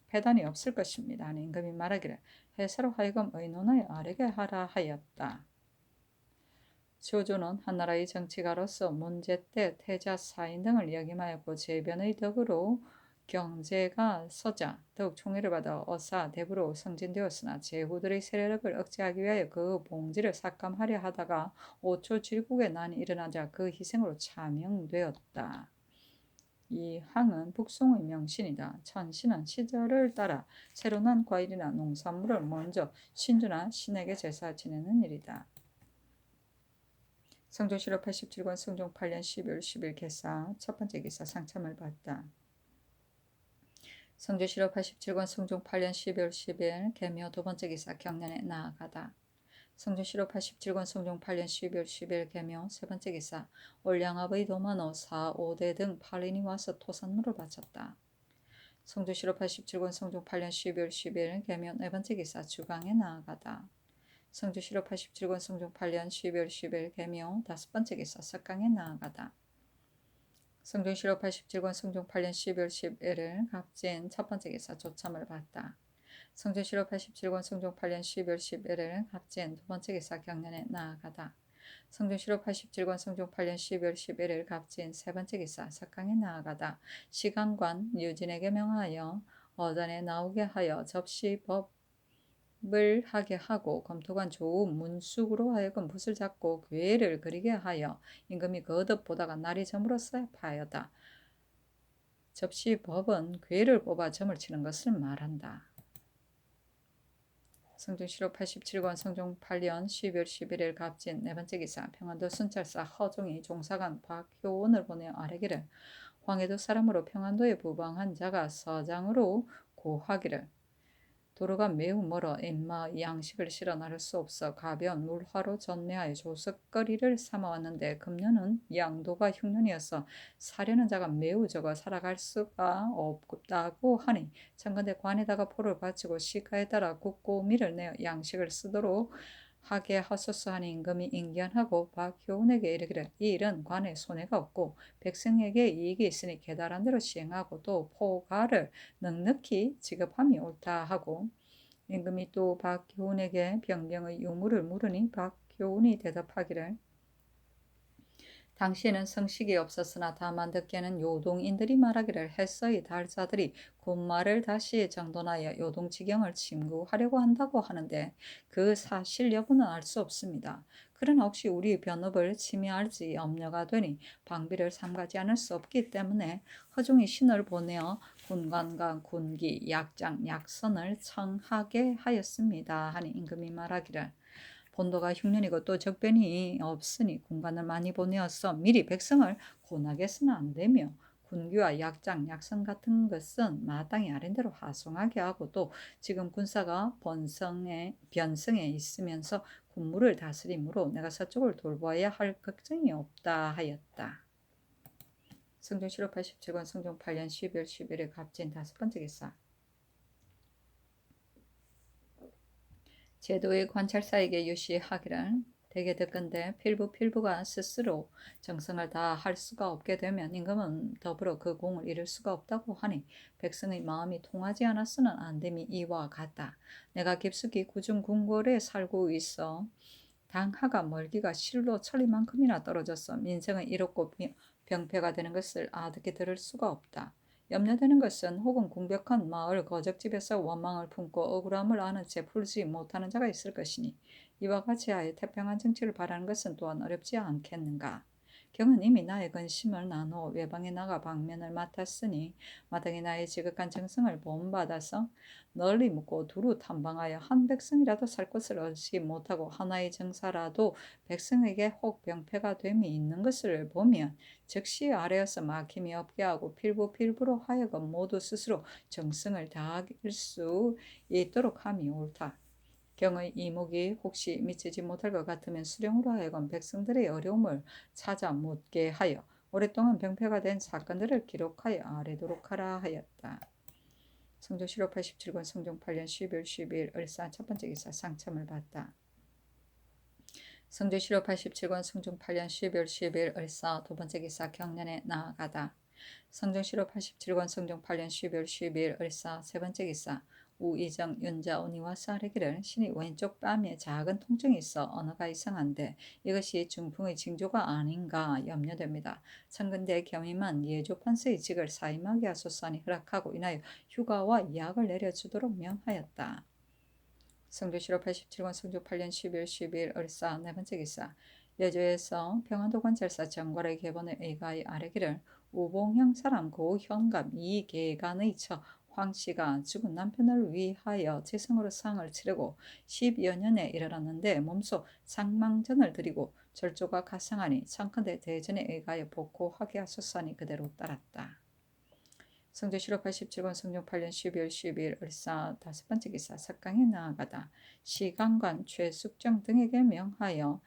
패단이 없을 것입니다. 임금이 말하기를 해사로 하여금 의논하여 아뢰게 하라 하였다. 조조는 한나라의 정치가로서 문제 때 태자 사인 등을 역임하였고 재변의 덕으로 경제가 서자 더욱 총애를 받아 어사 대부로 승진되었으나 제후들의 세력을 억제하기 위하여 그 봉지를 삭감하려 하다가 5초 질국의 난이 일어나자 그 희생으로 차명되었다. 이 항은 북송의 명신이다. 천신은 시절을 따라 새로 난 과일이나 농산물을 먼저 신주나 신에게 제사 지내는 일이다. 성종실록 87권 성종 8년 12월 10일 개사 첫 번째 기사 상참을 받다. 성종실록 87권 성종 8년 12월 10일 개묘 두 번째 기사 경년에 나아가다. 성종실록 87권 성종 8년 12월 10일 개묘 세 번째 기사 올량압의 도만호 4, 5대 등 8인이 와서 토산물을 바쳤다. 성종실록 87권 성종 8년 12월 10일 개묘 네 번째 기사 주강에 나아가다. 성주실록 87권 성종 8년 12월 10일 개묘 다섯 번째 기사 석강에 나아가다. 성종실록 87권 성종 8년 12월 11일 갑진 첫 번째 기사 조참을 받다. 성종실록 87권 성종 8년 12월 11일 갑진 두 번째 기사 경년에 나아가다. 성종 7월 87권 성종 8년 12월 11일 갑진 세 번째 기사 석강에 나아가다 시간관 유진에게 명하여 어단에 나오게 하여 접시법을 하게 하고 검토관 조우 문숙으로 하여금 붓을 잡고 궤를 그리게 하여 임금이 거듭 보다가 날이 저물었어야 파하였다. 접시법은 궤를 뽑아 점을 치는 것을 말한다. 성종 7월 87권 성종 8년 12월 11일 갑진 네 번째 기사 평안도 순찰사 허종이 종사관 박효원을 보내어 아뢰기를 황해도 사람으로 평안도에 부방한 자가 서장으로 고하기를 도로가 매우 멀어 인마 양식을 실어 나를 수 없어 가벼운 물화로 전매하여 조석거리를 삼아왔는데 금년은 양도가 흉년이어서 사려는 자가 매우 적어 살아갈 수가 없다고 하니 청건대 관에다가 포를 바치고 시가에 따라 국고미를 내어 양식을 쓰도록 하게 하소서 하니 임금이 인견하고 박효운에게 이르기를 이 일은 관에 손해가 없고 백성에게 이익이 있으니 계달한 대로 시행하고 또 포가를 넉넉히 지급함이 옳다 하고 임금이 또 박효운에게 병병의 유무를 물으니 박효운이 대답하기를 당시에는 성식이 없었으나 다만 듣기에는 요동인들이 말하기를 햇서의 달자들이 군마를 다시 정돈하여 요동지경을 침구하려고 한다고 하는데 그 사실 여부는 알 수 없습니다. 그러나 혹시 우리 변업을 침해할지 염려가 되니 방비를 삼가지 않을 수 없기 때문에 허종이 신을 보내어 군관과 군기, 약장, 약선을 청하게 하였습니다. 하니 임금이 말하기를 본도가 흉년이고 또 적변이 없으니 군관을 많이 보내어서 미리 백성을 고나게서는 안 되며 군규와 약장, 약선 같은 것은 마땅히 아랜대로 하송하게 하고 또 지금 군사가 변성에 있으면서 군무를 다스림으로 내가 서쪽을 돌보아야 할 걱정이 없다 하였다. 성종 7월 87권 성종 8년 12월 11일 갑진 다섯 번째 기사 제도의 관찰사에게 유시하기를 대개 듣건대 필부가 스스로 정성을 다할 수가 없게 되면 임금은 더불어 그 공을 이룰 수가 없다고 하니 백성의 마음이 통하지 않아서는 안 됨이 이와 같다. 내가 깊숙이 구중궁궐에 살고 있어 당하가 멀기가 실로 천리만큼이나 떨어져서 민생의 이롭고 병폐가 되는 것을 아득히 들을 수가 없다. 염려되는 것은 혹은 궁벽한 마을 거적집에서 원망을 품고 억울함을 아는 채 풀지 못하는 자가 있을 것이니 이와 같이 하여 태평한 정치를 바라는 것은 또한 어렵지 않겠는가. 경은 이미 나의 근심을 나누어 외방에 나가 방면을 맡았으니 마땅히 나의 지극한 정성을 본받아서 널리 묻고 두루 탐방하여 한 백성이라도 살 곳을 얻지 못하고 하나의 정사라도 백성에게 혹 병폐가 됨이 있는 것을 보면 즉시 아래에서 막힘이 없게 하고 필부로 하여금 모두 스스로 정성을 다할 수 있도록 함이 옳다. 경의 이목이 혹시 미치지 못할 것 같으면 수령으로 하여금 백성들의 어려움을 찾아 묻게 하여 오랫동안 병폐가 된 사건들을 기록하여 아뢰도록 하라 하였다. 성종 7월 87권 성종 8년 12월 12일 을사 첫 번째 기사 상참을 받다. 성종 7월 87권 성종 8년 12월 12일 을사 두 번째 기사 경련에 나아가다. 성종 7월 87권 성종 8년 12월 12일 을사 세 번째 기사 우이정 윤자온이 와서 아뢰기를 신이 왼쪽 뺨에 작은 통증이 있어 언어가 이상한데 이것이 중풍의 징조가 아닌가 염려됩니다. 청근대 겸임한 예조판서의 직을 사임하게 하소서하니 허락하고 이나여 휴가와 약을 내려주도록 명하였다. 성종 7월 87권 성종 8년 12월 12일 을사 네 번째 기사 여주에서 평안도 관찰사 정괄의 계본에 의가히 아뢰기를 우봉형 사람 고현감 이계간의 처 황씨가 죽은 남편을 위하여 재성으로 상을 치르고 10여 년에 이르렀는데 몸소 상망전을 드리고 절조가 가상하니 청컨대 대전에 의가여 복호하게 하소서하니 그대로 따랐다. 성종 7월 87권 성종 8년 12월 12일 을사 다섯 번째 기사 석강에 나아가다 시강관 최숙정 등에게 명하여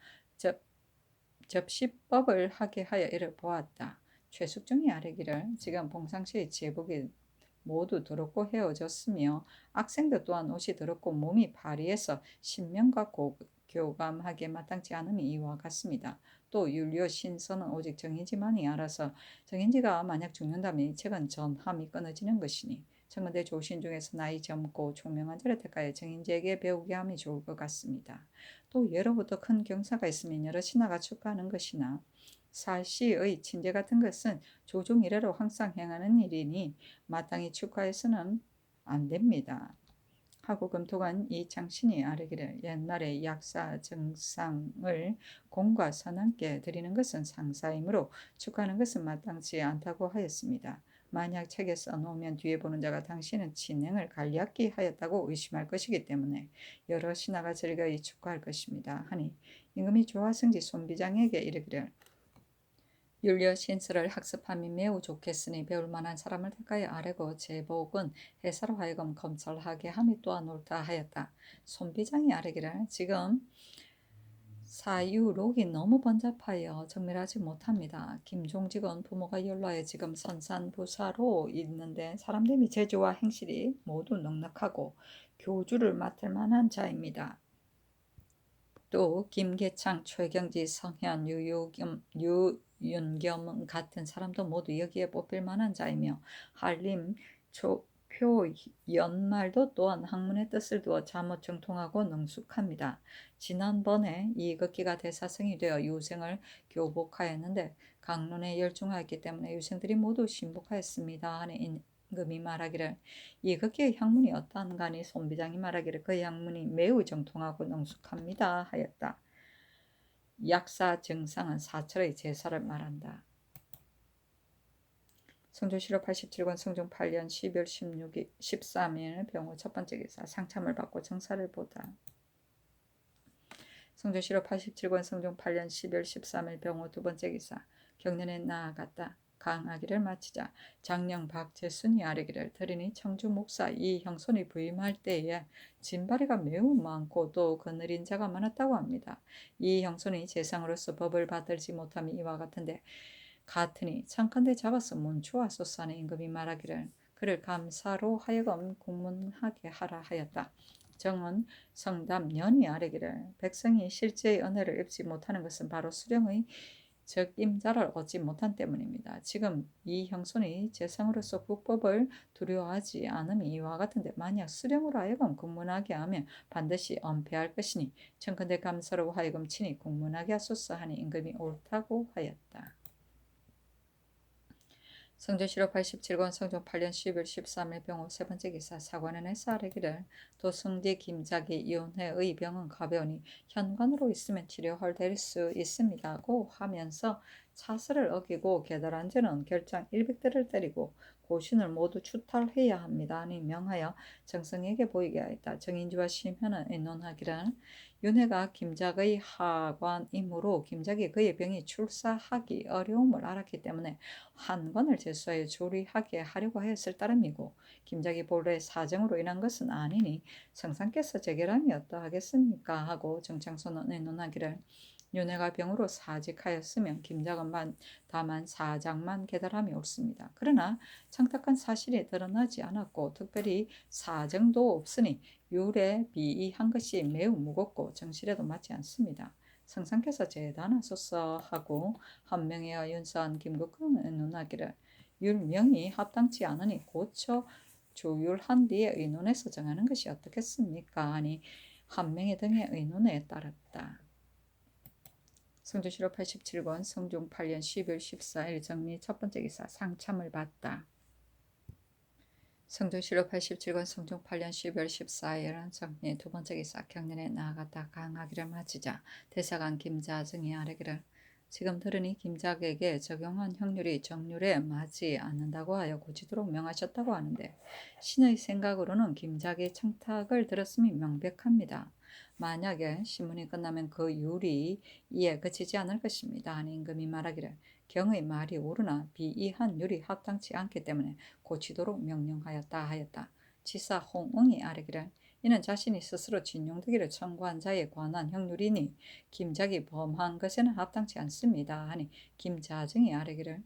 접시법을 하게 하여 이를 보았다. 최숙정이 아뢰기를 지금 봉상시의 제복이 모두 더럽고 헤어졌으며 악생들 또한 옷이 더럽고 몸이 파리해서 신명과 교감하게 마땅치 않음이 이와 같습니다. 또 율료 신선은 오직 정인지만이 알아서 정인지가 만약 죽는다면 이 책은 전함이 끊어지는 것이니 청와대 조신 중에서 나이 젊고 총명한 자를 택하여 정인지에게 배우게 함이 좋을 것 같습니다. 또 예로부터 큰 경사가 있으면 여러 신하가 축하하는 것이나 사시의 친제 같은 것은 조종 이래로 항상 행하는 일이니 마땅히 축하해서는 안 됩니다. 하고 검토관 이창신이 아뢰기를 옛날에 약사 정상을 공과 선왕께 드리는 것은 상사이므로 축하하는 것은 마땅치 않다고 하였습니다. 만약 책에 써놓으면 뒤에 보는 자가 당신은 진행을 관리하기 하였다고 의심할 것이기 때문에 여러 신하가 즐거이 축하할 것입니다. 하니 임금이 조화성지 손비장에게 이르기를 율려 신설을 학습함이 매우 좋겠으니 배울 만한 사람을 택하여 아뢰고 제복은 해사로 하여금 검찰하게 함이 또한 옳다 하였다. 손비장이 아뢰기를 지금 사유록이 너무 번잡하여 정밀하지 못합니다. 김종직은 부모가 연로하여 지금 선산부사로 있는데 사람됨이 재주와 행실이 모두 넉넉하고 교주를 맡을 만한 자입니다. 또 김계창, 최경지, 성현, 유윤겸 같은 사람도 모두 여기에 뽑힐 만한 자이며 한림, 표, 연말도 또한 학문의 뜻을 두어 자못 정통하고 능숙합니다. 지난번에 이극기가 대사성이 되어 유생을 교복하였는데 강론에 열중하였기 때문에 유생들이 모두 신복하였습니다. 하는 임금이 말하기를 이극기의 학문이 어떠한가니 손비장이 말하기를 그 학문이 매우 정통하고 능숙합니다 하였다. 약사 정상은 사철의 제사를 말한다. 성조실록 87권 성종 8년 12월 16일 13일 병호 첫 번째 기사 상참을 받고 정사를 보다. 성조실록 87권 성종 8년 12월 13일 병호 두 번째 기사 경년에 나아갔다. 강하기를 마치자 장령 박재순이 아뢰기를 들으니 청주 목사 이 형손이 부임할 때에 진바리가 매우 많고 또 거느린 자가 많았다고 합니다. 이 형손이 재상으로서 법을 받들지 못함이 이와 같으니 창컨대 잡아서 문초하소서 하는 임금이 말하기를 그를 감사로 하여금 공문하게 하라 하였다. 정은 성담 연이 아뢰기를 백성이 실제의 은혜를 입지 못하는 것은 바로 수령의 적임자를 얻지 못한 때문입니다. 지금 이 형손이 재상으로서 국법을 두려워하지 않음이 이와 같은데 만약 수령으로 하여금 공문하게 하면 반드시 은폐할 것이니 청컨대 감사로 하여금 친히 공문하게 하소서 하니 임금이 옳다고 하였다. 성조실록 87권 성종 8년 10월 13일 병호 세 번째 기사 사관원에서 아뢰기를 도승지 김작이 이혼회의 병은 가벼우니 현관으로 있으면 치료할 될 수 있습니다고 하면서 차설을 어기고 계달한 자는 결장 100대를 때리고 고신을 모두 추탈해야 합니다. 니 명하여 정성에게 보이게 하였다. 정인주와 심현은 의논하기를 윤회가 김작의 하관이므로 김작이 그의 병이 출사하기 어려움을 알았기 때문에 한관을 제수하여 조리하게 하려고 하였을 따름이고 김작이 본래 사정으로 인한 것은 아니니 성상께서 재결함이 어떠하겠습니까 하고 정창선은 의논하기를 윤회가 병으로 사직하였으면 김작은 다만 사장만 계달함이 옳습니다. 그러나 창탁한 사실이 드러나지 않았고 특별히 사정도 없으니 율에 비의한 것이 매우 무겁고 정실에도 맞지 않습니다. 성상께서 재단하소서 하고 한명회와 윤서한 김국근은 의논하기를 율명이 합당치 않으니 고쳐 조율한 뒤에 의논해서 정하는 것이 어떻겠습니까? 하니 한명회 등의 의논에 따랐다. 성조실록 87권 성종 8년 12월 14일 정리 첫 번째 기사 상참을 받다. 성조실록 87권 성종 8년 12월 14일은 정리 두 번째 기사 경년에 나아갔다. 강하기를 마치자 대사관 김자증이 아뢰기를 지금 들으니 김작에게 적용한 형률이 정률에 맞지 않는다고 하여 고치도록 명하셨다고 하는데 신의 생각으로는 김작의 청탁을 들었음이 명백합니다. 만약에 신문이 끝나면 그 율이 이에 그치지 않을 것입니다. 하니 임금이 말하기를 경의 말이 옳으나 비이한 율이 합당치 않기 때문에 고치도록 명령하였다 하였다. 지사 홍응이 아뢰기를 이는 자신이 스스로 진용되기를 청구한 자에 관한 형률이니 김작이 범한 것에는 합당치 않습니다. 하니 김자증이 아뢰기를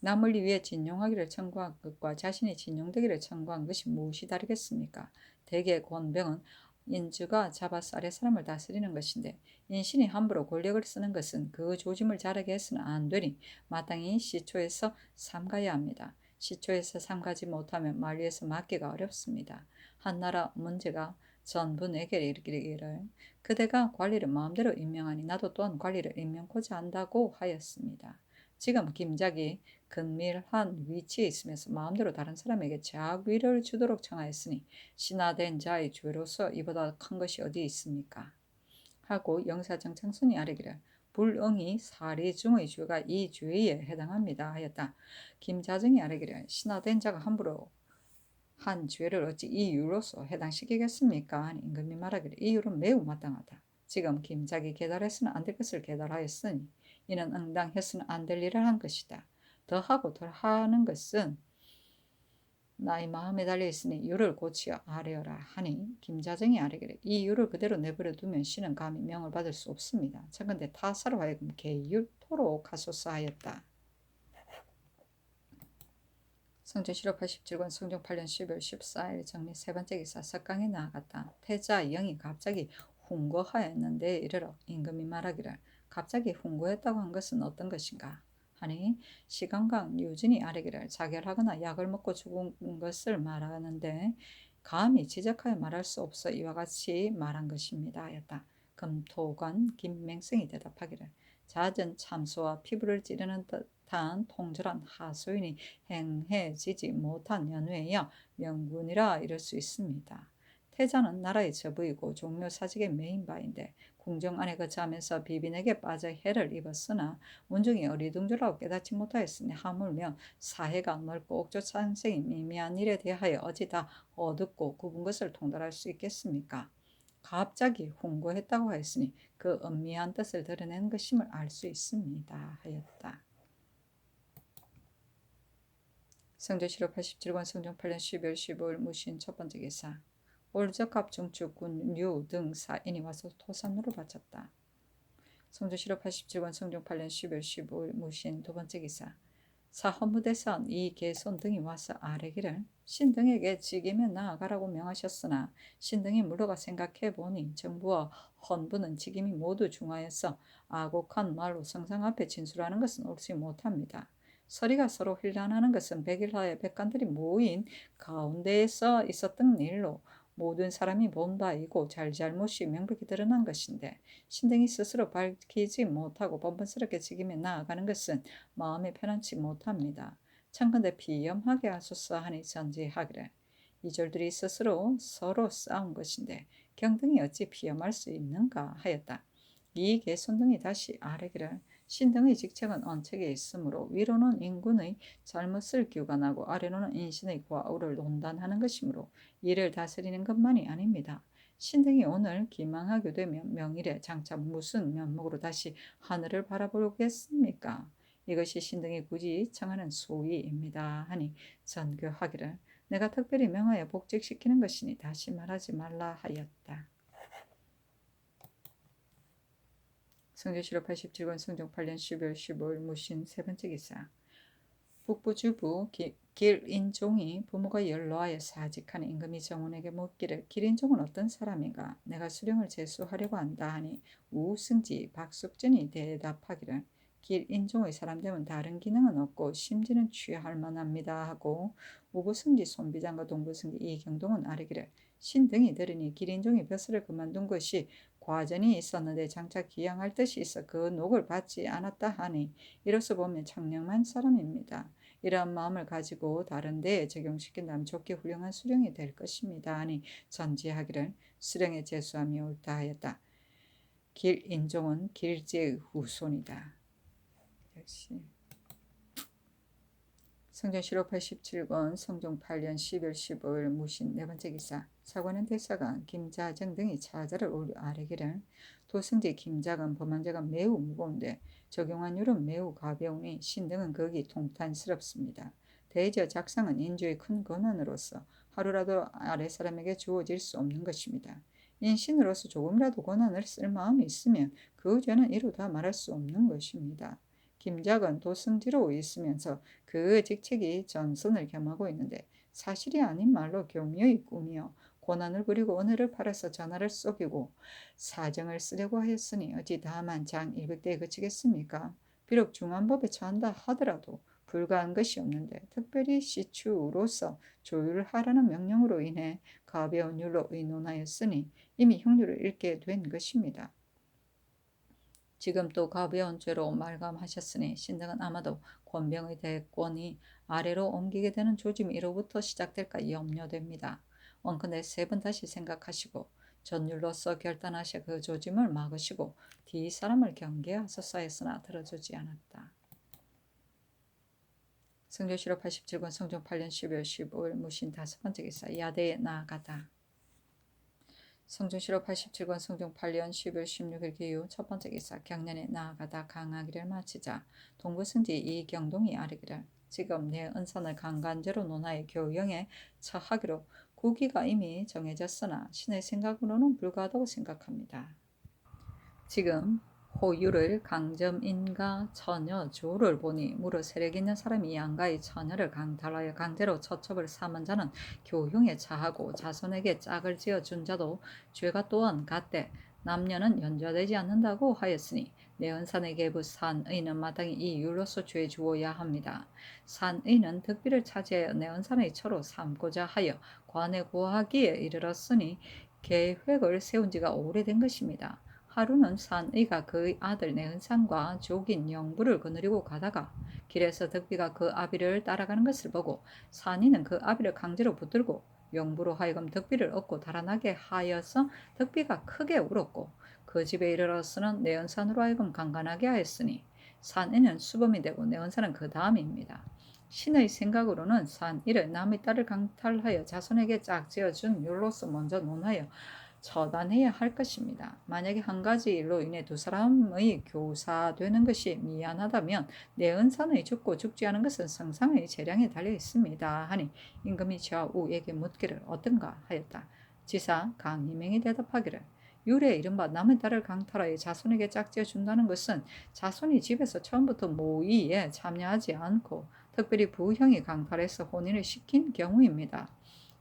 남을 위해 진용하기를 청구한 것과 자신이 진용되기를 청구한 것이 무엇이 다르겠습니까? 대개 권병은 인주가 잡아서 아래 사람을 다스리는 것인데 인신이 함부로 권력을 쓰는 것은 그 조짐을 자르게 해서는 안 되니 마땅히 시초에서 삼가야 합니다. 시초에서 삼가지 못하면 말 위에서 맞기가 어렵습니다. 한나라 문제가 전부 내게 이르기를 그대가 관리를 마음대로 임명하니 나도 또한 관리를 임명코자 한다고 하였습니다. 지금 김작이 근밀한 위치에 있으면서 마음대로 다른 사람에게 자위를 주도록 청하였으니 신하된 자의 죄로서 이보다 큰 것이 어디 있습니까? 하고 영사정청순이 아뢰기를 불응이 사리 중의 죄가 이 죄에 해당합니다 하였다. 김자정이 아뢰기를 신하된 자가 함부로 한 죄를 어찌 이 이유로서 해당시키겠습니까? 하니 임금이 말하기를 이 이유는 매우 마땅하다. 지금 김작이 계달해서는 안 될 것을 계달하였으니 이는 응당해서는 안 될 일을 한 것이다. 더하고 덜하는 것은 나의 마음에 달려있으니 이유를 고치어 아뢰어라 하니 김자정이 아뢰기를 이 이유를 그대로 내버려 두면 신은 감히 명을 받을 수 없습니다. 청컨대 타사로 하여금 계율토록 하소서 하였다. 성조실록 87권 성종 8년 12월 14일 정리 세 번째 기사 석강에 나아갔다. 태자 영이 갑자기 훈고하였는데 이르러 임금이 말하기를 갑자기 훈고했다고 한 것은 어떤 것인가 하니 시강강 유진이 아뢰기를 자결하거나 약을 먹고 죽은 것을 말하는데 감히 지적하여 말할 수 없어 이와 같이 말한 것입니다 하였다. 금토관 김맹승이 대답하기를 잦은 참소와 피부를 찌르는 듯한 통절한 하소인이 행해지지 못한 연후에야 명군이라 이럴 수 있습니다. 태자는 나라의 저부이고 종묘 사직의 메인바인데 궁정 안에 거처하면서 비빈에게 빠져 해를 입었으나 문중이 어리둥절하고 깨닫지 못하였으니 하물며 사해가 넓고 옥조산생이 미미한 일에 대하여 어찌 다 어둡고 굽은 것을 통달할 수 있겠습니까? 갑자기 훈고했다고 하였으니 그 엄미한 뜻을 드러낸 것임을 알 수 있습니다 하였다. 성조실록 87권 성종 8년 12월 15일 무신 첫 번째 기사 올적합 중축 군유 등 사인이 와서 토산으로 바쳤다. 성조실록 87권 성종 8년 12월 15일 무신 두 번째 기사 사헌무대선 이계손 등이 와서 아뢰기를 신등에게 직임에 나아가라고 명하셨으나 신등이 물러가 생각해보니 정부와 헌부는 직임이 모두 중하여서 아곡한 말로 성상 앞에 진술하는 것은 옳지 못합니다. 서리가 서로 힐난하는 것은 백일하에 백관들이 모인 가운데에서 있었던 일로 모든 사람이 본 바이고 잘잘못이 명백히 드러난 것인데 신등이 스스로 밝히지 못하고 번번스럽게 직임에 나아가는 것은 마음이 편안치 못합니다. 청컨대 비염하게 하소서 하니 전지하기를 이졸들이 스스로 서로 싸운 것인데 경등이 어찌 비염할 수 있는가 하였다. 이 개손등이 다시 아뢰기를 신등의 직책은 언책에 있으므로 위로는 인군의 잘못을 규관하고 아래로는 인신의 과오를 논단하는 것이므로 이를 다스리는 것만이 아닙니다. 신등이 오늘 기망하게 되면 명일에 장차 무슨 면목으로 다시 하늘을 바라보겠습니까? 이것이 신등이 굳이 청하는 소위입니다. 하니 전교하기를 내가 특별히 명하여 복직시키는 것이니 다시 말하지 말라 하였다. 성조실록 87권 성종 8년 12월 15일 무신 세 번째 기사 북부주부 길인종이 부모가 연로하여 사직하는 임금이 정원에게 묻기를 길인종은 어떤 사람인가 내가 수령을 제수하려고 한다 하니 우승지 박숙전이 대답하기를 길인종의 사람됨은 다른 기능은 없고 심지는 취할 만합니다 하고 우부승지 손비장과 동부승지 이경동은 아뢰기를 신등이 들으니 길인종이 벼슬을 그만둔 것이 과전이 있었는데 장차 기양할 뜻이 있어 그 녹을 받지 않았다 하니 이로써 보면 청량한 사람입니다. 이러한 마음을 가지고 다른 데에 적용시킨다면 좋게 훌륭한 수령이 될 것입니다. 하니 전지하기를 수령의 제수함이 옳다 하였다. 길인종은 길제의 후손이다. 역시 성종실록 87권 성종 8년 10월 15일 무신 네 번째 기사 사관원 대사관 김자정 등이 차자를 올려 아뢰기를 도승지 김작은 범한죄가 매우 무거운데 적용한 율은 매우 가벼우니 신등은 거기 통탄스럽습니다. 대저 작상은 인주의 큰 권한으로서 하루라도 아래 사람에게 주어질 수 없는 것입니다. 인신으로서 조금이라도 권한을 쓸 마음이 있으면 그 죄는 이루다 말할 수 없는 것입니다. 김작은 도승지로 있으면서 그 직책이 전선을 겸하고 있는데 사실이 아닌 말로 교묘히 꾸며 고난을 부리고 은혜를 팔아서 전하를 속이고 사정을 쓰려고 하였으니 어찌 다만 장 200대에 그치겠습니까? 비록 중한법에 처한다 하더라도 불가한 것이 없는데 특별히 시추로서 조율하라는 명령으로 인해 가벼운 율로 의논하였으니 이미 형률을 잃게 된 것입니다. 지금 또 가벼운 죄로 말감하셨으니 신등은 아마도 권병의 대권이 아래로 옮기게 되는 조짐이 이로부터 시작될까 염려됩니다. 원컨대 세 번 다시 생각하시고 전율로서 결단하셔 그 조짐을 막으시고 뒤 사람을 경계하소서 했으나 들어주지 않았다. 성조실록 87권 성종 8년 12월 15일 무신 5번째 기사 야대에 나아가다. 성종실록 87권 성종 8년 12월 16일 기후 첫 번째 기사 경년에 나아가다 강하기를 마치자 동부승지 이경동이 아뢰기를 지금 내 은선을 강간제로 논하여 교영에 처하기로 구기가 이미 정해졌으나 신의 생각으로는 불가하다고 생각합니다. 지금 호유를 강점인가 처녀 조를 보니 무릇 세력 있는 사람이 양가의 처녀를 강탈하여 강제로 처첩을 삼은 자는 교흉에 처하고 자손에게 짝을 지어준 자도 죄가 또한 같되 남녀는 연좌되지 않는다고 하였으니 내은산의 계부 산의는 마땅히 이 율로서 죄 주어야 합니다. 산의는 득비를 차지하여 내은산의 처로 삼고자 하여 관에 구하기에 이르렀으니 계획을 세운 지가 오래된 것입니다. 하루는 산의가 그의 아들 내은산과 족인 영부를 거느리고 가다가 길에서 득비가 그 아비를 따라가는 것을 보고 산이는 그 아비를 강제로 붙들고 영부로 하여금 득비를 얻고 달아나게 하여서 득비가 크게 울었고 그 집에 이르러서는 내은산으로 하여금 강간하게 하였으니 산이는 수범이 되고 내은산은 그 다음입니다. 신의 생각으로는 산이를 남의 딸을 강탈하여 자손에게 짝지어준 율로서 먼저 논하여 처단해야 할 것입니다. 만약에 한 가지 일로 인해 두 사람의 교사되는 것이 미안하다면 내은산의 죽고 죽지 않은 것은 성상의 재량에 달려 있습니다. 하니 임금이 좌우에게 묻기를 어떤가 하였다. 지사 강림행이 대답하기를 율에 이른바 남의 딸을 강탈하여 자손에게 짝지어 준다는 것은 자손이 집에서 처음부터 모의에 참여하지 않고 특별히 부형이 강탈해서 혼인을 시킨 경우입니다.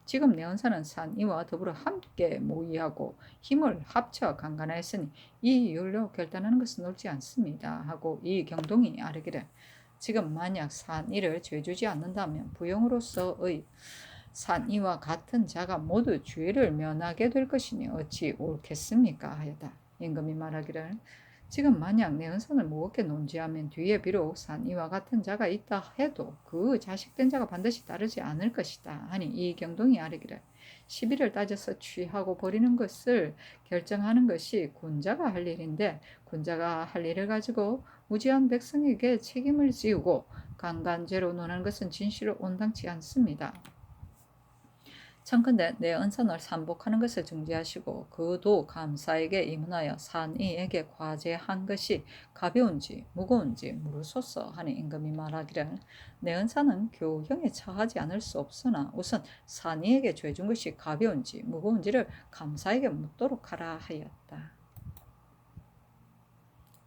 지금 내은사는 산이와 더불어 함께 모의하고 힘을 합쳐 강간하였으니 이 율로 결단하는 것은 옳지 않습니다. 하고 이 경동이 아뢰기를 지금 만약 산이를 죄주지 않는다면 부형으로서의 산이와 같은 자가 모두 죄를 면하게 될 것이니 어찌 옳겠습니까? 하였다. 임금이 말하기를 지금 만약 내은선을 무겁게 논지하면 뒤에 비록 산이와 같은 자가 있다 해도 그 자식된 자가 반드시 따르지 않을 것이다. 하니 이 경동이 아뢰기를 시비를 따져서 취하고 버리는 것을 결정하는 것이 군자가 할 일인데 군자가 할 일을 가지고 무지한 백성에게 책임을 지우고 강간죄로 논하는 것은 진실로 온당치 않습니다. 청컨대 내 은선을 삼복하는 것을 중지하시고 그도 감사에게 임문하여 산이에게 과제한 것이 가벼운지 무거운지 물으소서 하니 임금이 말하기를 내 은사는 교형에 처하지 않을 수 없으나 우선 산이에게 죄준 것이 가벼운지 무거운지를 감사에게 묻도록 하라 하였다.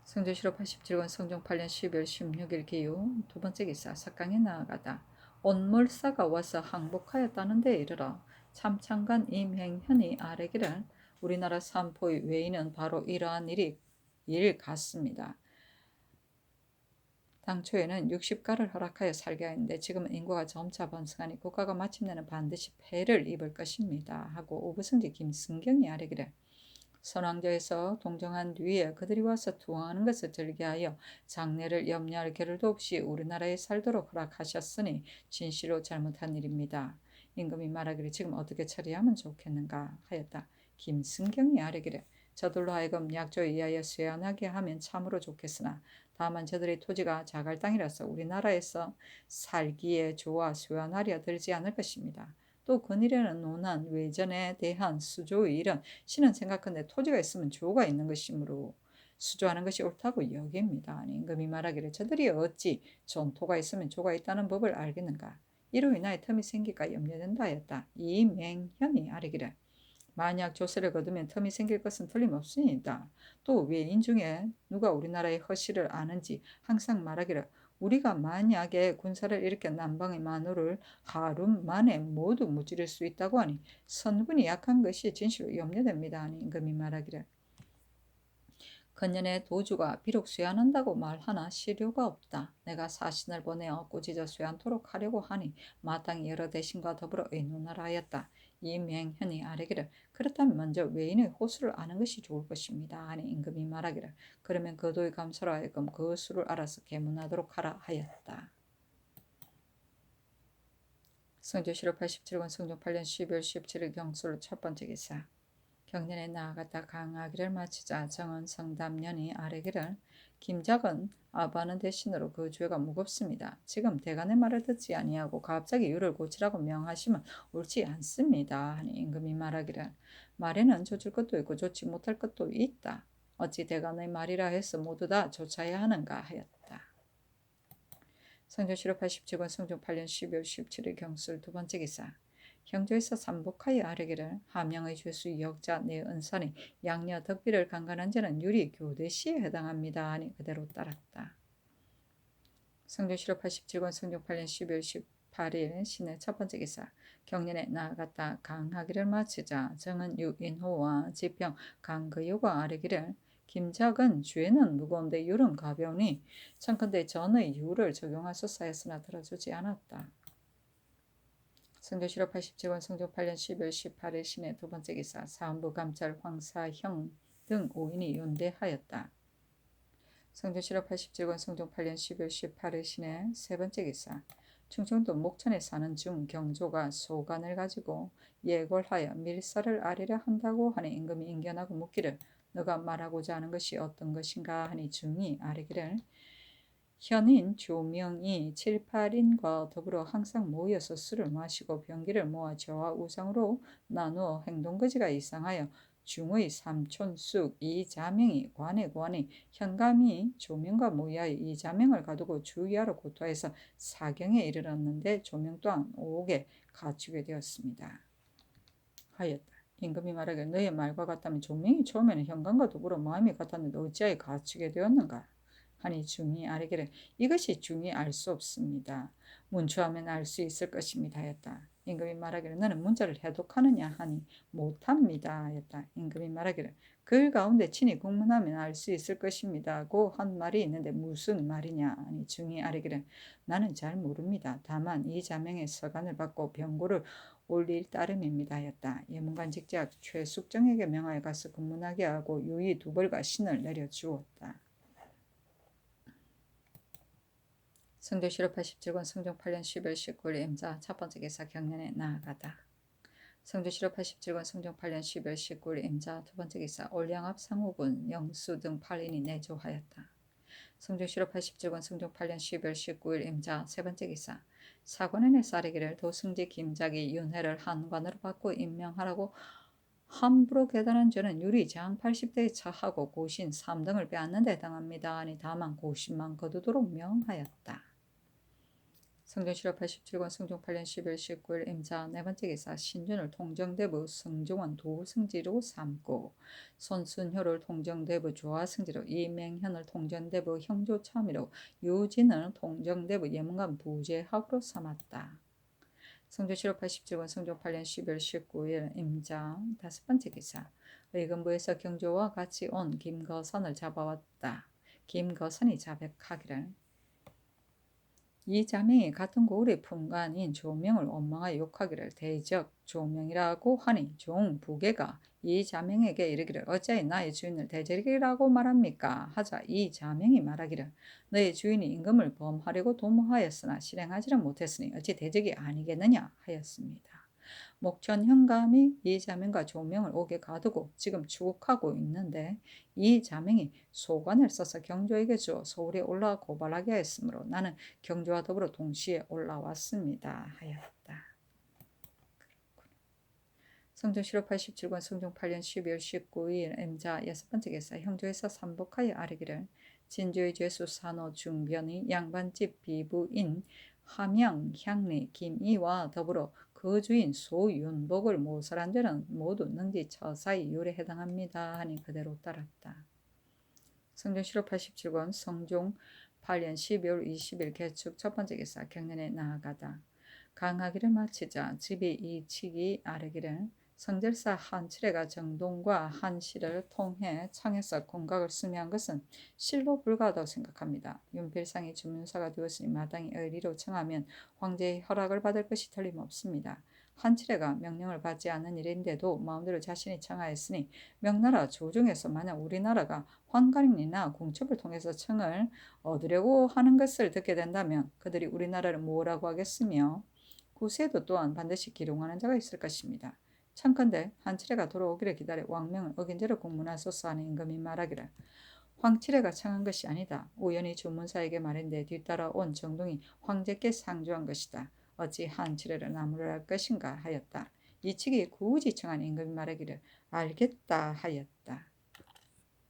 성조실록 87권 성종 8년 12월 16일 기후 두 번째 기사 석강에 나아가다 온물사가 와서 항복하였다는 데 이르러 참창간 임행현이 아뢰기를 우리나라 산포의 외인은 바로 이러한 일 같습니다. 당초에는 60가를 허락하여 살게 하였는데 지금은 인구가 점차 번성하니 국가가 마침내는 반드시 폐를 입을 것입니다. 하고 우부성지 김승경이 아뢰기를 선왕조에서 동정한 뒤에 그들이 와서 투항하는 것을 즐겨하여 장례를 염려할 겨를도 없이 우리나라에 살도록 허락하셨으니 진실로 잘못한 일입니다. 임금이 말하기를 지금 어떻게 처리하면 좋겠는가 하였다. 김승경이 아뢰기를 저들로 하여금 약조에 의하여 쇠안하게 하면 참으로 좋겠으나 다만 저들의 토지가 자갈 땅이라서 우리나라에서 살기에 좋아 쇠안하려 들지 않을 것입니다. 또 근일에는 논한 외전에 대한 수조의 일은 신은 생각컨대 토지가 있으면 조가 있는 것이므로 수조하는 것이 옳다고 여깁니다. 임금이 말하기를 저들이 어찌 전토가 있으면 조가 있다는 법을 알겠는가. 이로 인하여 틈이 생길까 염려된다 하였다. 이맹현이 아뢰기를 만약 조세를 거두면 틈이 생길 것은 틀림없으니이다. 또 외인 중에 누가 우리나라의 허실을 아는지 항상 말하기를 우리가 만약에 군사를 일으켜 남방의 만호를 하루 만에 모두 무찌를 수 있다고 하니 선군이 약한 것이 진실로 염려됩니다. 하니 임금이 말하기를 건년의 도주가 비록 쇠한한다고 말하나 실효가 없다. 내가 사신을 보내어 꾸짖어 쇠한토록 하려고 하니 마땅히 여러 대신과 더불어 의논하라 하였다. 이 맹현이 아뢰기를 그렇다면 먼저 외인의 호수를 아는 것이 좋을 것입니다. 하니 임금이 말하기를 그러면 거도의 감사로 하여금 그 수를 알아서 계문하도록 하라 하였다. 성조실록 87권 성종 8년 12월 17일 경술 첫 번째 기사. 경년에 나아갔다 강하기를 마치자 정은 성담년이 아뢰기를 김작은 아부하는 대신으로 그 죄가 무겁습니다. 지금 대간의 말을 듣지 아니하고 갑자기 유를 고치라고 명하시면 옳지 않습니다. 하니 임금이 말하기를 말에는 조칠 것도 있고 좋지 못할 것도 있다. 어찌 대간의 말이라 해서 모두 다 조차야 하는가 하였다. 성조실록 87권 성종 8년 12월 17일 경술 두 번째 기사. 형조에서 삼복하여 아뢰기를 하명의 죄수 역자 내 은산이 양녀 덕비를 강간한 자는 유리 교대시에 해당합니다. 하니 그대로 따랐다. 성조실록 87권 성종 8년 12월 18일 신의 첫 번째 기사. 경년에 나아갔다 강하기를 마치자 정은 유인호와 지평 강거유가 아뢰기를 김작은 죄는 무거운데 율은 가벼우니 청컨대 전의 율을 적용하소서 했으나 들어주지 않았다. 성조실록 87권 성종 8년 12월 18일 신의 두 번째 기사. 사헌부 감찰 황사형 등 5인이 연대하였다. 성조실록 87권 성종 8년 12월 18일 신의 세 번째 기사. 충청도 목천에 사는 중 경조가 소간을 가지고 예골하여 밀사를 아리려 한다고 하니 임금이 인견하고 묻기를 너가 말하고자 하는 것이 어떤 것인가 하니 중이 아뢰기를 현인 조명이 7, 8인과 더불어 항상 모여서 술을 마시고 병기를 모아 저와 우상으로 나누어 행동거지가 이상하여 중의 삼촌숙 이자명이 관에 관이 현감이 조명과 모여하여 이자명을 가두고 주의하러 고토해서 사경에 이르렀는데 조명 또한 옥에 갇히게 되었습니다. 하였다. 임금이 말하기를 너의 말과 같다면 조명이 처음에는 현감과 더불어 마음이 같았는데 어찌하여 갇히게 되었는가? 하니 중이 아뢰기를 이것이 중이 알 수 없습니다. 문초하면 알 수 있을 것입니다 하였다. 임금이 말하기를 너는 문자를 해독하느냐 하니 못합니다 하였다. 임금이 말하기를 글 가운데 친히 국문하면 알 수 있을 것입니다고 한 말이 있는데 무슨 말이냐 하니 중이 아뢰기를 나는 잘 모릅니다. 다만 이 자명의 서간을 받고 병고를 올릴 따름입니다 하였다. 예문관 직작 최숙정에게 명하여 가서 국문하게 하고 유의 두 벌과 신을 내려주었다. 성조실록 87권 성종 8년 12월 19일 임자 첫 번째 기사. 경년에 나아가다. 성조실록 87권 성종 8년 12월 19일 임자 두 번째 기사. 올량압 상호군 영수 등 8인이 내조하였다. 성조실록 87권 성종 8년 12월 19일 임자 세 번째 기사. 사관원의 사례기를 도승지 김작이 윤회를 한관으로 받고 임명하라고 함부로 계단한 죄는 유리장 80대에 차하고 고신 3등을 빼앗는 데 해당합니다. 아니 다만 고신만 거두도록 명하였다. 성조실록 87권 성종 8년 12월 19일 임자 네 번째 기사. 신준을 통정대부 성종원 도승지로 삼고 손순효를 통정대부 조화승지로 이맹현을 통정대부 형조참의로 유진을 통정대부 예문관 부재학으로 삼았다. 성조실록 87권 성종 8년 12월 19일 임자 다섯 번째 기사. 의금부에서 경조와 같이 온 김거선을 잡아왔다. 김거선이 자백하기를 이 자명이 같은 고을의 품간인 조명을 원망하여 욕하기를 대적 조명이라고 하니 종 부계가 이 자명에게 이르기를 어찌하여 나의 주인을 대적이라고 말합니까? 하자 이 자명이 말하기를 너의 주인이 임금을 범하려고 도모하였으나 실행하지는 못했으니 어찌 대적이 아니겠느냐 하였습니다. 목천 현감이 이 자명과 조명을 옥에 가두고 지금 추국하고 있는데 이 자명이 소관을 써서 경조에게 주어 서울에 올라와 고발하게 하였으므로 나는 경조와 더불어 동시에 올라왔습니다 하였다. 성종실록 87권 성종 8년 12월 19일 임자 여섯 번째 기사. 형조에서 삼복하여 아뢰기를 진주의 죄수 산호 중변이 양반집 비부인 함양 향리 김이와 더불어 그 주인 소윤복을 모살한 죄는 모두 능지 처사의 율에 해당합니다 하니 그대로 따랐다. 성종실록 87권 성종 8년 12월 20일 개축 첫 번째 기사. 경년에 나아가다. 강하기를 마치자 집이 이 치기 아뢰기를 성절사 한칠애가 정동과 한실을 통해 창에서 공각을 수미한 것은 실로 불가하다고 생각합니다. 윤필상이 주문사가 되었으니 마땅히 의리로 청하면 황제의 허락을 받을 것이 틀림없습니다. 한칠애가 명령을 받지 않은 일인데도 마음대로 자신이 청하였으니 명나라 조정에서 만약 우리나라가 환관이나 공첩을 통해서 청을 얻으려고 하는 것을 듣게 된다면 그들이 우리나라를 뭐라고 하겠으며 구세도 또한 반드시 기롱하는 자가 있을 것입니다. 참컨대 한칠애가 돌아오기를 기다려 왕명을 어긴 죄를 공문하소서 하는 임금이 말하기를 황칠애가 청한 것이 아니다. 우연히 주문사에게 말했는데 뒤따라 온 정동이 황제께 상주한 것이다. 어찌 한칠애를 나무를 할 것인가 하였다. 이치기 굳이 청한 임금이 말하기를 알겠다 하였다.